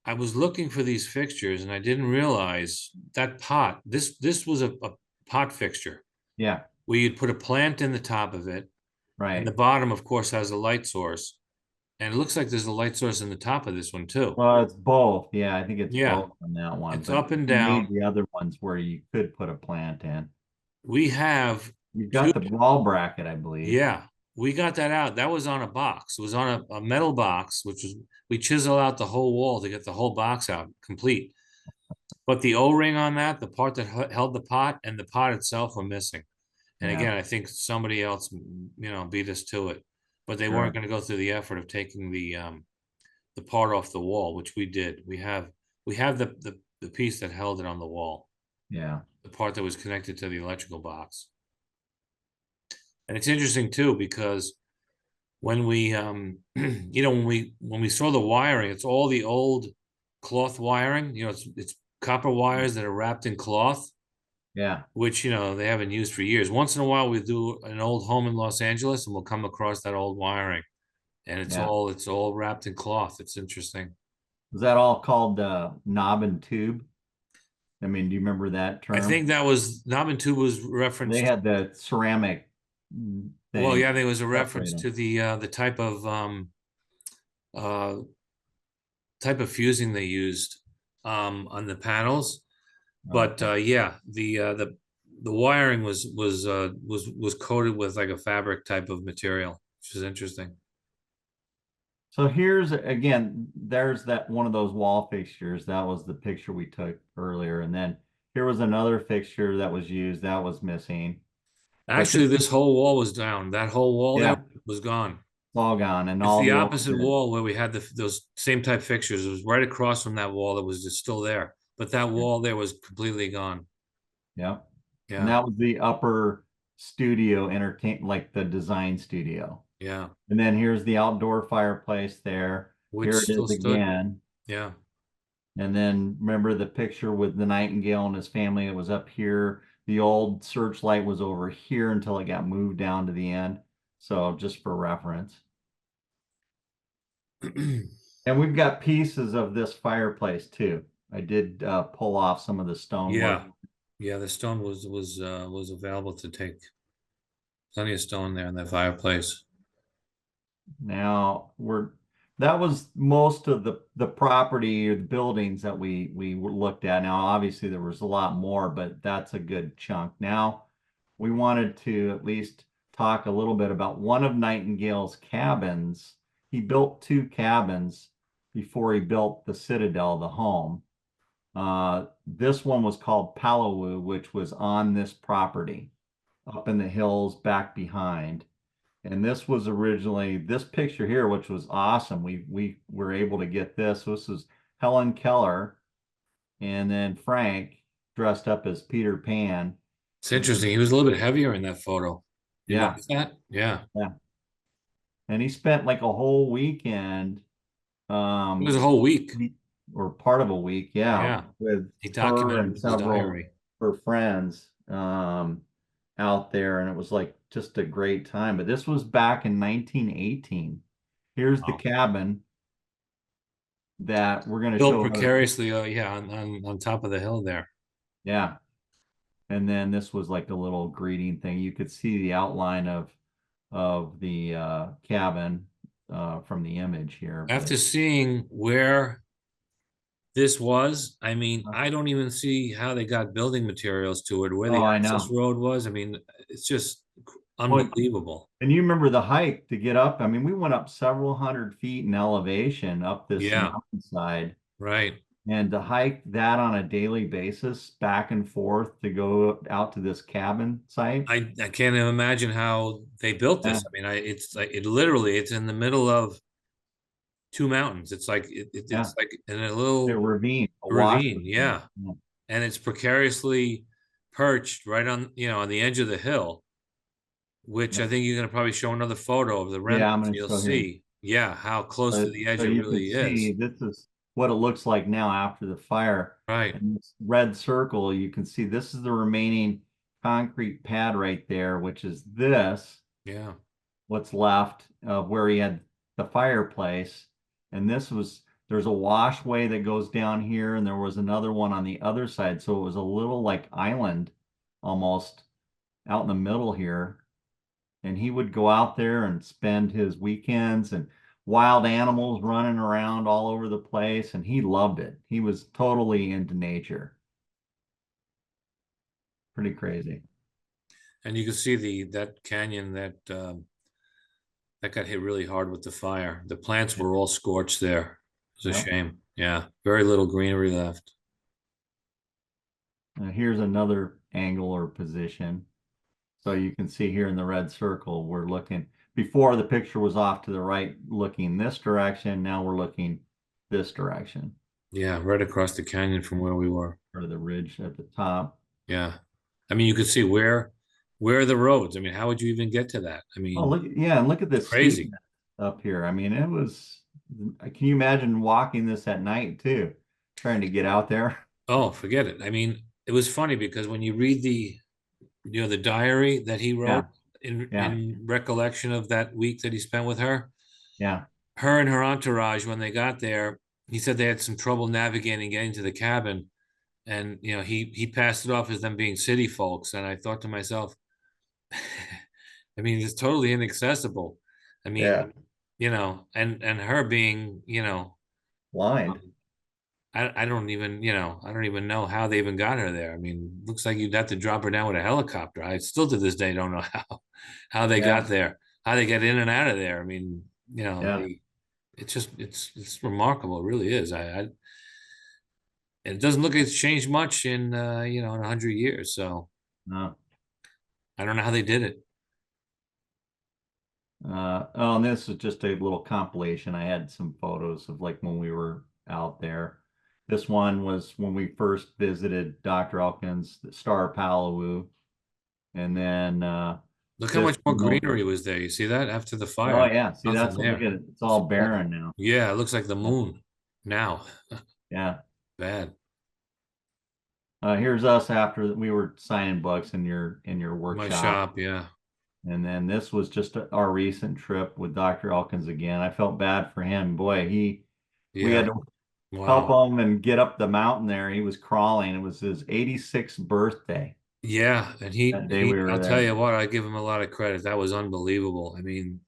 I was looking for these fixtures and I didn't realize that pot. This was a pot fixture yeah, where you'd put a plant in the top of it, and the right. bottom, of course, has a light source. And it looks like there's a light source in the top of this one too. Well, it's both. Yeah, I think it's Yeah, both on that one. it's But up and you made down. the other ones where you could put a plant in. We have You've two. got the wall bracket, I believe. Yeah, we got that out. That was on a box. It was on a metal box, which was we chisel out the whole wall to get the whole box out complete. But the O-ring on that, the part that held the pot and the pot itself were missing. And Yeah, again, I think somebody else, beat us to it. But they weren't sure. going to go through the effort of taking the part off the wall, which we did. We have the piece that held it on the wall, Yeah, the part that was connected to the electrical box. And it's interesting too because when we when we saw the wiring, it's all the old cloth wiring. It's copper wires that are wrapped in cloth, yeah, which they haven't used for years. Once in a while, we do an old home in Los Angeles, and we'll come across that old wiring, and it's yeah. all wrapped in cloth. It's interesting. Was that all called knob and tube? I mean, do you remember that I term? think that was knob and tube was They referenced. had the ceramic Well, thing yeah, there was a separate reference to them. the uh type of fusing they used on the panels. But Okay. yeah, the wiring was coated with like a fabric type of material, which is interesting. So here's again, there's that one of those wall fixtures. That was the picture we took earlier. And then here was another fixture that was used that was missing. But Actually, this is, this whole wall was down. That whole wall there yeah, was gone. all gone and It's all the the opposite overhead. wall where we had those same type fixtures. It was right across from that wall that was just still there. But that Yeah. wall there was completely gone. Yeah. And Yeah, that was the upper studio entertain, like the design studio. yeah. And then here's the outdoor fireplace there. Which Here it still is stood. again. Yeah. And then remember the picture with the Nightingale and his family? It was up here. The old searchlight was over here until it got moved down to the end. So just for reference. And we've got pieces of this fireplace too. I did pull off some of the stonework. Yeah. Yeah, the stone was available to take. Plenty of stone there in that fireplace. Now that was most of the property or the buildings that we looked at. Now obviously there was a lot more, but that's a good chunk. Now we wanted to at least talk a little bit about one of Nightingale's cabins. He built two cabins before he built the Citadel, the home. This one was called Palawu, which was on this property up in the hills back behind. And this was originally this picture here, which was awesome. We were able to get this. This is Helen Keller, and then Frank dressed up as Peter Pan. It's interesting. He was a little bit heavier in that photo. You Yeah, notice that? Yeah. yeah. And he spent like a whole weekend, It was a um, whole week. or part of a week, yeah, Yeah. with He her documented and in his several diary. her friends, out there, and it was like just a great time. But this was back in 1918. Here's the Wow. cabin that we're going to Built show her. precariously, yeah, on top of the hill there. Yeah. And then this was like a little greeting thing. You could see the outline of the cabin from the image here. But After seeing where this was, I mean, I don't even see how they got building materials to it, where oh, the I access know. road was. I mean, it's just Well, unbelievable. and you remember the hike to get up. I mean, we went up several hundred feet in elevation up this Yeah, mountainside. right. And to hike that on a daily basis back and forth to go out to this cabin site. I can't even imagine how they built Yeah, this. I mean, it's like it's in the middle of two mountains. It's like yeah. it's like in a A little ravine, a wash ravine, ravine. yeah. Yeah. And it's precariously perched right on the edge of the hill, which I think you're gonna probably show another photo of the Yeah, I'm remnants. going to You'll show here. see, yeah, how close to the edge So it you can really is. see this is what it looks like now after the fire. Right. And this red circle, you can see this is the remaining concrete pad right there, which is this, Yeah. what's left of where he had the fireplace. And there's a washway that goes down here, and there was another one on the other side. So it was a little like island almost out in the middle here. And he would go out there and spend his weekends and wild animals running around all over the place. And he loved it. He was totally into nature. Pretty crazy. And you can see that canyon that got hit really hard with the fire. The plants were all scorched there. It's a Yep. shame. Yeah, very little greenery left. Here's another angle or position. So you can see here in the red circle, we're looking, before the picture was off to the right, looking this direction. Now we're looking this direction, Yeah, right across the canyon from where we were. or the ridge at the top. Yeah. I mean, you could see where are the roads? I mean, how would you even get to that? I Oh, mean, look, yeah, and look at this crazy. steepness up here. I mean, can you imagine walking this at night too, trying to get out there? Oh, forget it. I mean, it was funny because when you read the diary that he Yeah, wrote in yeah, recollection of that week that he spent with her, yeah, her and her entourage, when they got there, he said they had some trouble navigating getting to the cabin. And he passed it off as them being city folks. And I thought to myself, I mean, it's totally inaccessible. I yeah. mean, and her being, Blind. I don't even know how they even got her there. I mean, looks like you'd have to drop her down with a helicopter. I still to this day don't know how they Yeah, got there, how they get in and out of there. I mean, yeah, it's remarkable. It really is. And it doesn't look like it's changed much in in 100 years. So no. I don't know how they did it. Oh, and this is just a little compilation. I had some photos of like when we were out there. This one was when we first visited Dr. Elkins, the Star Palau. And then Look how this, much more greenery was there. You see that after the oh fire? yeah, see Nothing that's what, look there. at it. It's all barren now. Yeah, it looks like the moon now. Yeah. Bad. Here's us after we were signing books in your My workshop. shop, yeah. And then this was just our recent trip with Dr. Elkins again. I felt bad for him. Boy, we Yeah. had to help Wow. him and get up the mountain there. He was crawling. It was his 86th birthday Yeah, and that day we were I'll tell there. you what, I give him a lot of credit. That was unbelievable. I mean,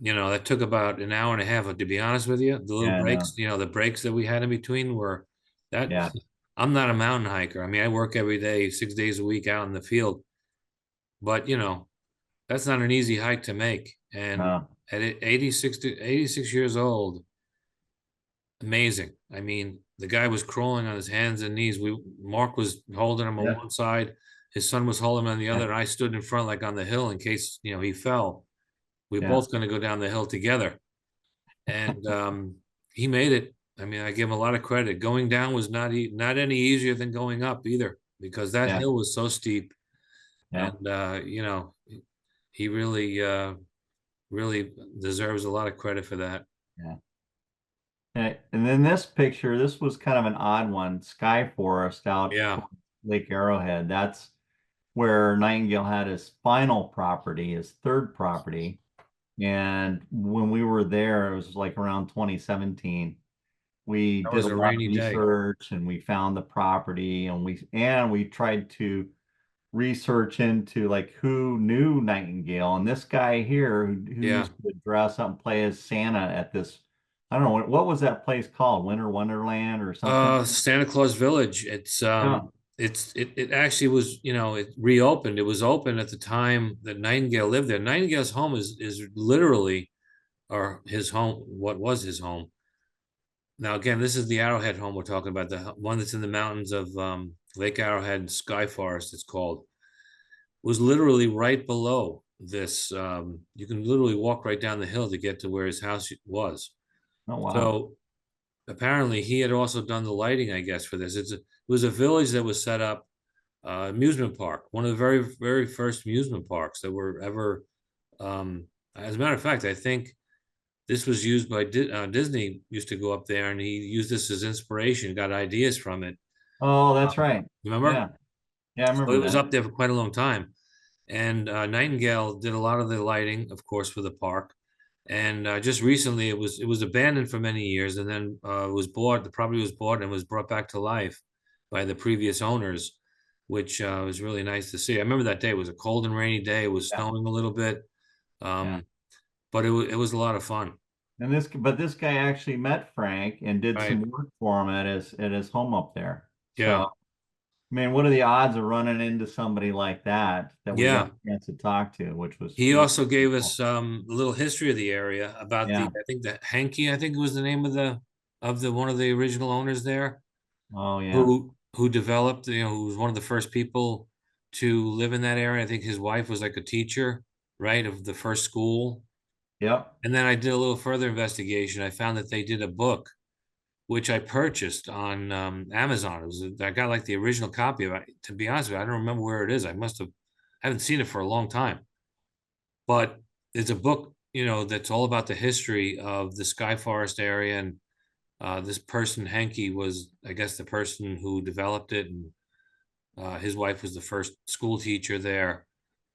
that took about an hour and a half, to be honest with you. The little Yeah, I know. breaks, the breaks that we had in between were that Yeah, I'm not a mountain hiker. I mean, I work every day, 6 days a week out in the field, but that's not an easy hike to make. And no, at 86 years old, amazing. I mean, the guy was crawling on his hands and knees. Mark was holding him on yeah, one side, his son was holding him on the yeah, other, and I stood in front, like on the hill, in case he fell. We yeah, both going to go down the hill together, and he made it. I mean, I give him a lot of credit. Going down was not any easier than going up either, because that yeah, hill was so steep, yeah, and he really deserves a lot of credit for that. yeah. And then this picture, this was kind of an odd one, Sky Forest out Yeah. towards Lake Arrowhead. That's where Nightingale had his final property, his third property. And when we were there, it was like around 2017. We That did was a a lot of rainy day. research and we found the property, and we tried to research into like who knew Nightingale. And this guy here who Yeah. used to dress up and play as Santa at this, I don't know, what was that place called? Winter Wonderland or something? Santa Claus Village. Yeah. It actually was, it reopened. It was open at the time that Nightingale lived there. Nightingale's home is literally, or his home, what was his home. Now, again, this is the Arrowhead home we're talking about, the one that's in the mountains of Lake Arrowhead and Sky Forest, it's called. Was literally right below this. You can literally walk right down the hill to get to where his house was. Oh, wow. So apparently he had also done the lighting, I guess, for this. It was a village that was set up, amusement park, one of the very, very first amusement parks that were ever As a matter of fact, I think this was used by Disney used to go up there, and he used this as inspiration, got ideas from it. Oh, that's right. Remember? Yeah. Yeah, I So remember it was that. up there for quite a long time. And Nightingale did a lot of the lighting, of course, for the park. And just recently, it was abandoned for many years, and then it was bought. The property was bought and was brought back to life by the previous owners, which was really nice to see. I remember that day. It was a cold and rainy day. It was Yeah. snowing a little bit, Yeah. but it was a lot of fun. And this guy actually met Frank and did Right? some work for him at his home up there. Yeah. So, I mean, what are the odds of running into somebody like that we got Yeah. a chance to talk to, which was He really also gave cool. us a little history of the area about Yeah. I think the Hankey, I think was the name of the one of the original owners there, Oh yeah. who developed, who was one of the first people to live in that area. I think his wife was like a teacher, right, of the first school. Yep. And then I did a little further investigation. I found that they did a book, which I purchased on Amazon. I got like the original copy of it. To be honest with you, I don't remember where it is. I haven't seen it for a long time. But it's a book, that's all about the history of the Sky Forest area. And this person, Hankey, was, I guess, the person who developed it. And his wife was the first school teacher there.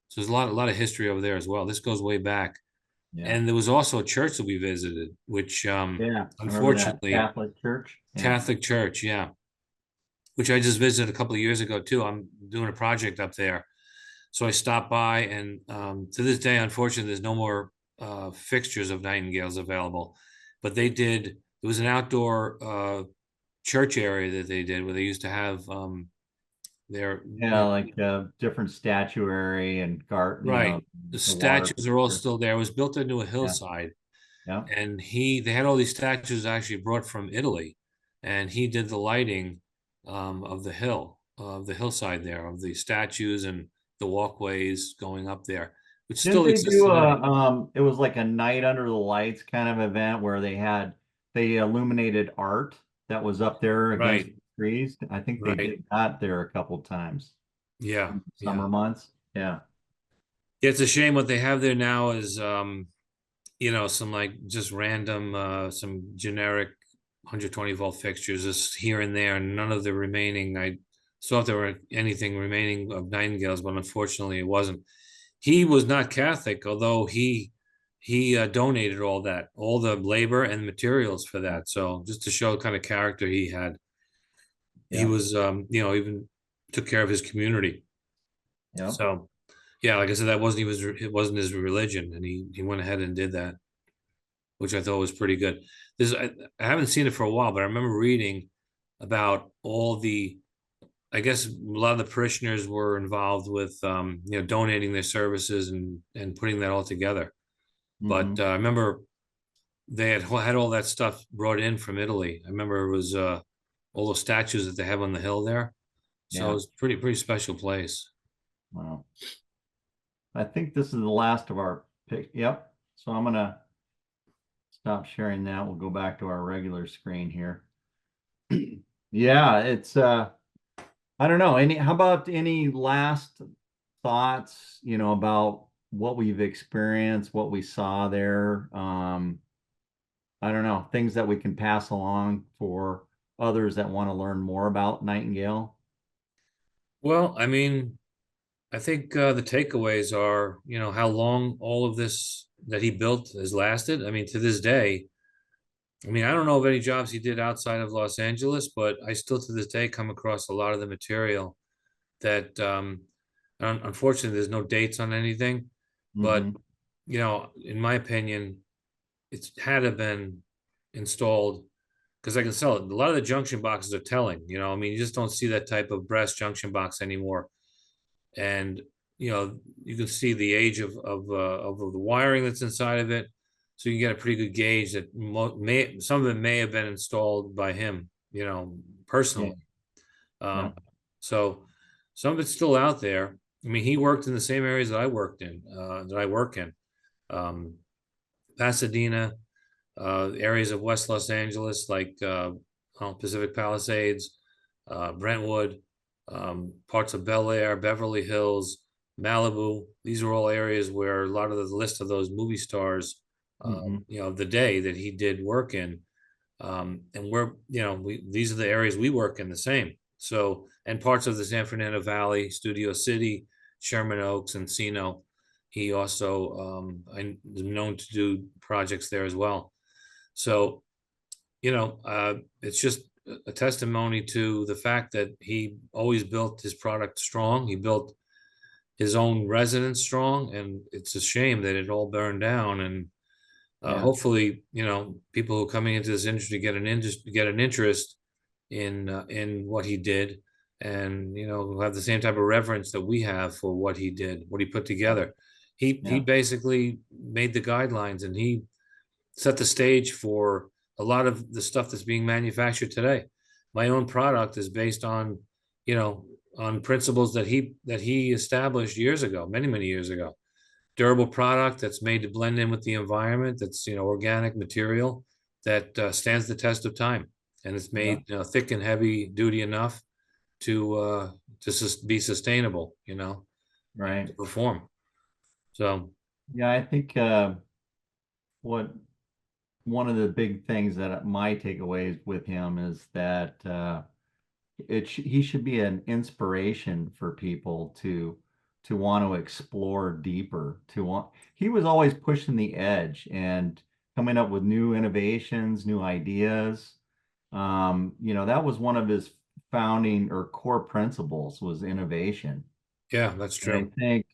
So there's a lot of history over there as well. This goes way back. Yeah. And there was also a church that we visited, which Yeah. I remember that unfortunately, Catholic church. Yeah. Catholic church, yeah, which I just visited a couple of years ago too. I'm doing a project up there. So I stopped by, and to this day, unfortunately, there's no more fixtures of Nightingales available. But there was an outdoor church area that they did where they used to have their, Yeah, like different statuary and right. The the water statues are all feature. still there. It was built into a Yeah. hillside, Yeah. and they had all these statues actually brought from Italy, and he did the lighting of the hillside there, of the statues and the walkways going up there, which Didn't still they exists do today. it was like a night under the lights kind of event where they illuminated art that was up there against Right, the trees. I think they right. did that there a couple times Yeah, in the yeah. summer months. Yeah. It's a shame what they have there now is some like just random some generic 120-volt fixtures just here and there, and none of the remaining. I saw if there were anything remaining of Nightingales, but unfortunately it wasn't. He was not Catholic, although he donated all the labor and materials for that. So just to show the kind of character he had, he Yeah. was even took care of his community. Yeah. So yeah, like I said, it wasn't his religion, and he went ahead and did that, which I thought was pretty good. I haven't seen it for a while, but I remember reading about all the. I guess a lot of the parishioners were involved with donating their services and putting that all together. Hmm. But I remember they had all that stuff brought in from Italy. I remember it was all those statues that they have on the hill there. So Yeah. it's pretty special place. Wow. I think this is the last of our pick. Yep. So I'm gonna stop sharing that. We'll go back to our regular screen here. Yeah, it's I don't know. How about any last thoughts, about what we've experienced, what we saw there? I don't know, things that we can pass along for others that want to learn more about Nightingale. Well, I mean, I think the takeaways are, how long all of this that he built has lasted. I mean, to this day, I mean, I don't know of any jobs he did outside of Los Angeles, but I still to this day come across a lot of the material that, unfortunately, there's no dates on anything. But, Hmm. in my opinion, it's had to have been installed because I can sell it. A lot of the junction boxes are telling, I mean, you just don't see that type of brass junction box anymore. And you can see the age of the wiring that's inside of it, so you get a pretty good gauge that some of it may have been installed by him, Yeah. personally. Yeah. So some of it's still out there. I mean, he worked in the same areas that I work in, um, Pasadena, areas of West Los Angeles, like Pacific Palisades, Brentwood, parts of Bel Air, Beverly Hills, Malibu. These are all areas where a lot of the list of those movie stars, Mhm. you know, of the day that he did work in. And we're, you know, these are the areas we work in the same. So, and parts of the San Fernando Valley, Studio City, Sherman Oaks, Encino. He also, I'm known to do projects there as well. So, you know, it's just a testimony to the fact that he always built his product strong. He built his own residence strong, and it's a shame that it all burned down. And Yeah. hopefully, you know, people who are coming into this industry get an interest in what he did, and you know, who have the same type of reverence that we have for what he did, what he put together. He Yeah. basically made the guidelines, and he set the stage for a lot of the stuff that's being manufactured today. My own product is based on, you know, on principles that he established years ago, many years ago. Durable product that's made to blend in with the environment. That's, you know, organic material that stands the test of time, and it's Yeah. made, you know, thick and heavy duty enough to be sustainable, you know, and Right. to perform. So Yeah, I think what one of the big things that my takeaways with him is that he should be an inspiration for people to want to explore deeper, to want he was always pushing the edge and coming up with new innovations, new ideas. You know, that was one of his founding or core principles was innovation. yeah, that's And I true. think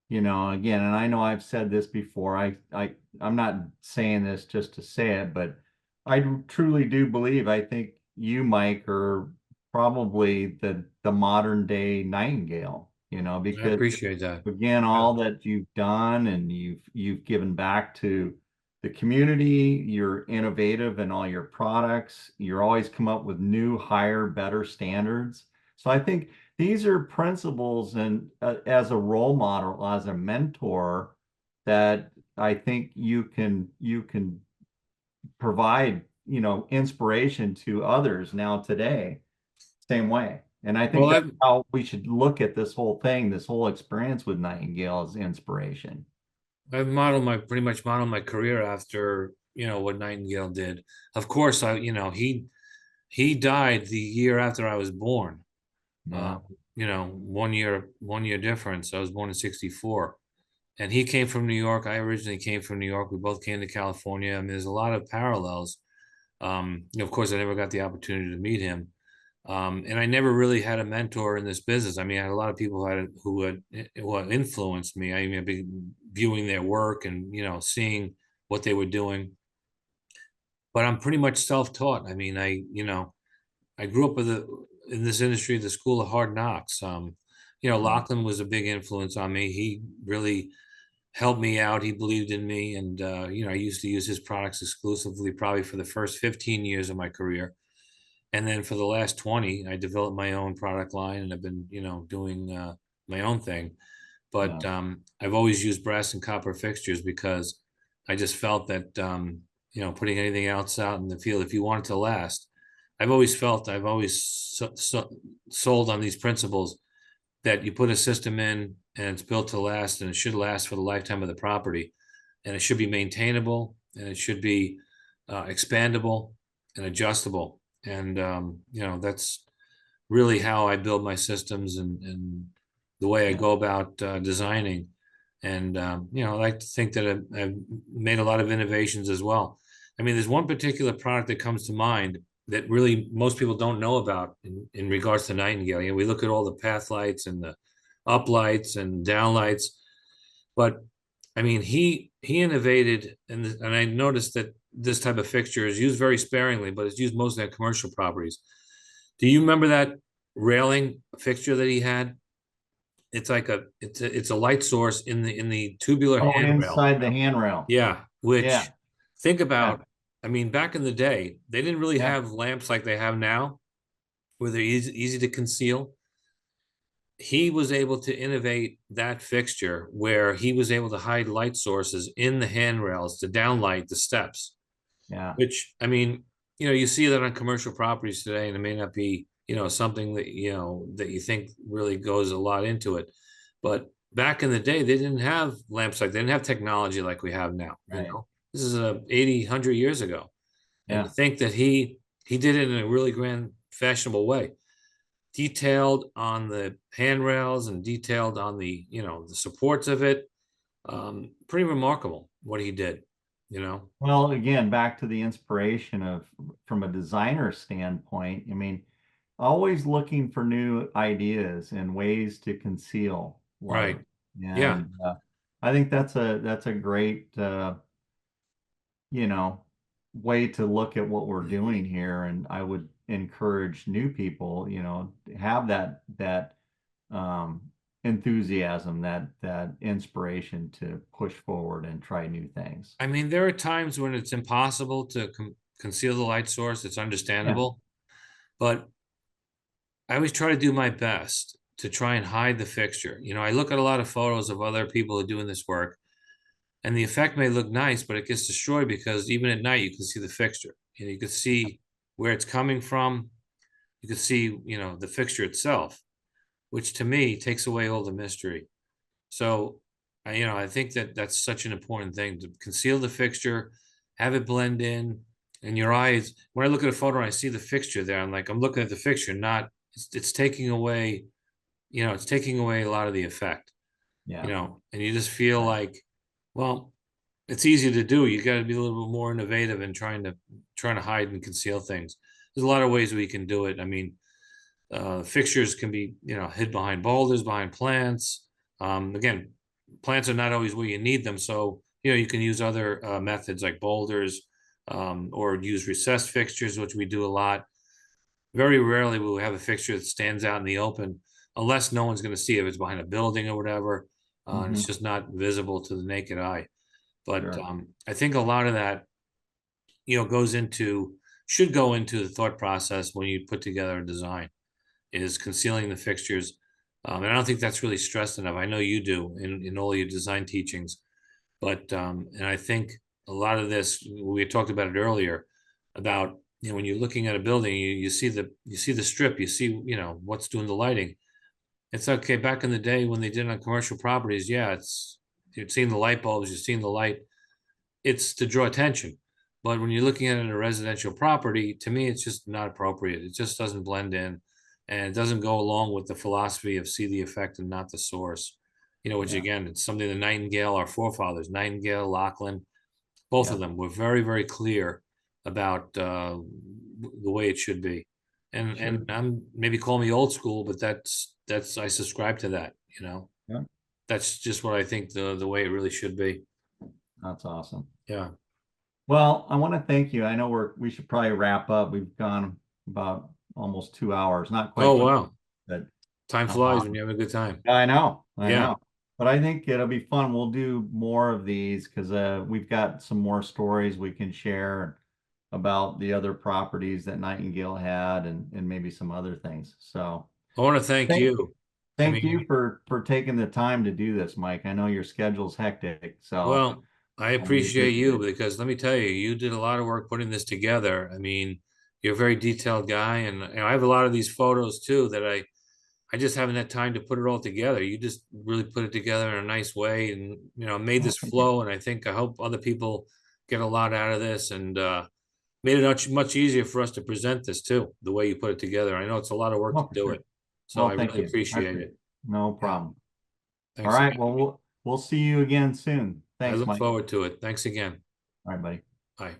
you know, again, and I know I've said this before. I'm not saying this just to say it, but I truly do believe. I think you, Mike, are probably the modern day Nightingale. You know, I because appreciate that. again, Yeah. all that you've done and you've given back to the community. You're innovative in all your products. You're always come up with new, higher, better standards. So I think these are principles and as a role model, as a mentor, that I think you can provide, you know, inspiration to others now today, same way. And I Well, think that's how we should look at this whole thing, this whole experience with Nightingale as inspiration. I've modeled my pretty much modeled my career after, you know, what Nightingale did. Of course, you know, he died the year after I was born. Uh, Yeah, you know, 1 year difference. I was born in '64, and he came from New York. I originally came from New York. We both came to California. I mean, there's a lot of parallels. You know, of course, I never got the opportunity to meet him. And I never really had a mentor in this business. I mean, I had a lot of people who had influenced me. I mean, I've been viewing their work and, you know, seeing what they were doing. But I'm pretty much self-taught. I mean, you know, I grew up in this industry, the school of hard knocks. You know, yeah, Lachlan was a big influence on me. He really helped me out. He believed in me, and you know, I used to use his products exclusively, probably for the first 15 years of my career. And then for the last 20, I developed my own product line, and I've been, you know, doing my own thing. yeah, But I've always used brass and copper fixtures because I just felt that, you know, putting anything else out in the field, if you want it to last, I've always sold on these principles that you put a system in and it's built to last, and it should last for the lifetime of the property, and it should be maintainable, and it should be expandable and adjustable. And you know, that's really how I build my systems, and the way I yeah, go about designing. And you know, I like to think that I've made a lot of innovations as well. I mean, there's one particular product that comes to mind that really most people don't know about in regards to Nightingale. You know, we look at all the path lights and the up lights and down lights, but I mean, he innovated, and I noticed that this type of fixture is used very sparingly, but it's used mostly on commercial properties. Do you remember that railing fixture that he had? It's a light source in the tubular oh, handrail. inside the handrail. Yeah, Yeah, which think yeah, about, I mean, back in the day, they didn't really yeah, have lamps like they have now, where they're easy to conceal. He was able to innovate that fixture where he was able to hide light sources in the handrails to downlight the steps, yeah, which, I mean, you know, you see that on commercial properties today, and it may not be, you know, something that, you know, that you think really goes a lot into it. But back in the day, they didn't have lamps like they didn't have technology like we have now. You Right. know, this is 80, 100 years ago. And Yeah. to think that he did it in a really grand, fashionable way, detailed on the handrails and detailed on the, you know, the supports of it. Pretty remarkable what he did, you know. Well, again, back to the inspiration of from a designer standpoint, I mean, always looking for new ideas and ways to conceal light. Right. Yeah. And I think that's a great you know, way to look at what we're doing here. And I would encourage new people, you know, to have that um, enthusiasm, that inspiration to push forward and try new things. I mean, there are times when it's impossible to conceal the light source. It's Yeah. understandable, but I always try to do my best to try and hide the fixture. You know, I look at a lot of photos of other people who are doing this work, and the effect may look nice, but it gets destroyed because even at night you can see the fixture. You know, you can see where it's coming from. You can see, you know, the fixture itself, which to me takes away all the mystery. So, you know, I think that that's such an important thing to conceal the fixture, have it blend in, and your eyes. When I look at a photo and I see the fixture there, I'm looking at the fixture, not it's taking away, you know, it's taking away a lot of the effect, you Yeah. know, and you just feel Right. like, well, it's easy to do. You got to be a little bit more innovative in trying to hide and conceal things. There's a lot of ways we can do it. I mean, fixtures can be, you know, hid behind boulders, behind plants. Again, plants are not always where you need them, so you know you can use other methods like boulders, or use recessed fixtures, which we do a lot. Very rarely will we have a fixture that stands out in the open, unless no one's going to see it. If it's behind a building or whatever, and it's Hmm. just not visible to the naked eye. But Sure. I think a lot of that, you know, should go into the thought process when you put together a design, is concealing the fixtures. And I don't think that's really stressed enough. I know you do in all your design teachings, but and I think a lot of this, we had talked about it earlier, about, you know, when you're looking at a building, you see the strip, you see, you know, what's doing the lighting. It's okay. Back in the day when they did it on commercial properties, yeah, you're seeing the light bulbs, you're seeing the light. It's to draw attention. But when you're looking at it in a residential property, to me, it's just not appropriate. It just doesn't blend in, and it doesn't go along with the philosophy of see the effect and not the source. You know, which Yeah. again, it's something the Nightingale, our forefathers, Nightingale, Lachlan, both Yeah. of them were very, very clear about the way it should be. And Sure. I'm maybe call me old school, but that's I subscribe to that. You know, Yeah. that's just what I think the way it really should be. That's awesome. Yeah. Well, I want to thank you. I know we should probably wrap up. We've gone about almost 2 hours, not Oh quite, wow. but Time flies when you're having a good time. I know, I Yeah. know. But I think it'll be fun. We'll do more of these because we've got some more stories we can share about the other properties that Nightingale had and maybe some other things. So I want to thank thank you. I thank mean, you for taking the time to do this, Mike. I know your schedule's hectic, so well, I we appreciate appreciate you it. because let me tell you, you did a lot of work putting this together. I mean, you're a very detailed guy, and you know, I have a lot of these photos too that I just haven't had time to put it all together. You just really put it together in a nice way, and you know, made Oh, this thank you. flow. And I hope other people get a lot out of this, and made it much easier for us to present this too, the way you put it together. I know it's a lot of work Oh, to for do sure. it, so I Well, thank really you. I appreciate appreciate it. it. No Yeah, problem. All thanks right. again. Well, we'll see you again soon. I Thanks, look Mike. forward to it. Thanks again. All right, buddy. Bye.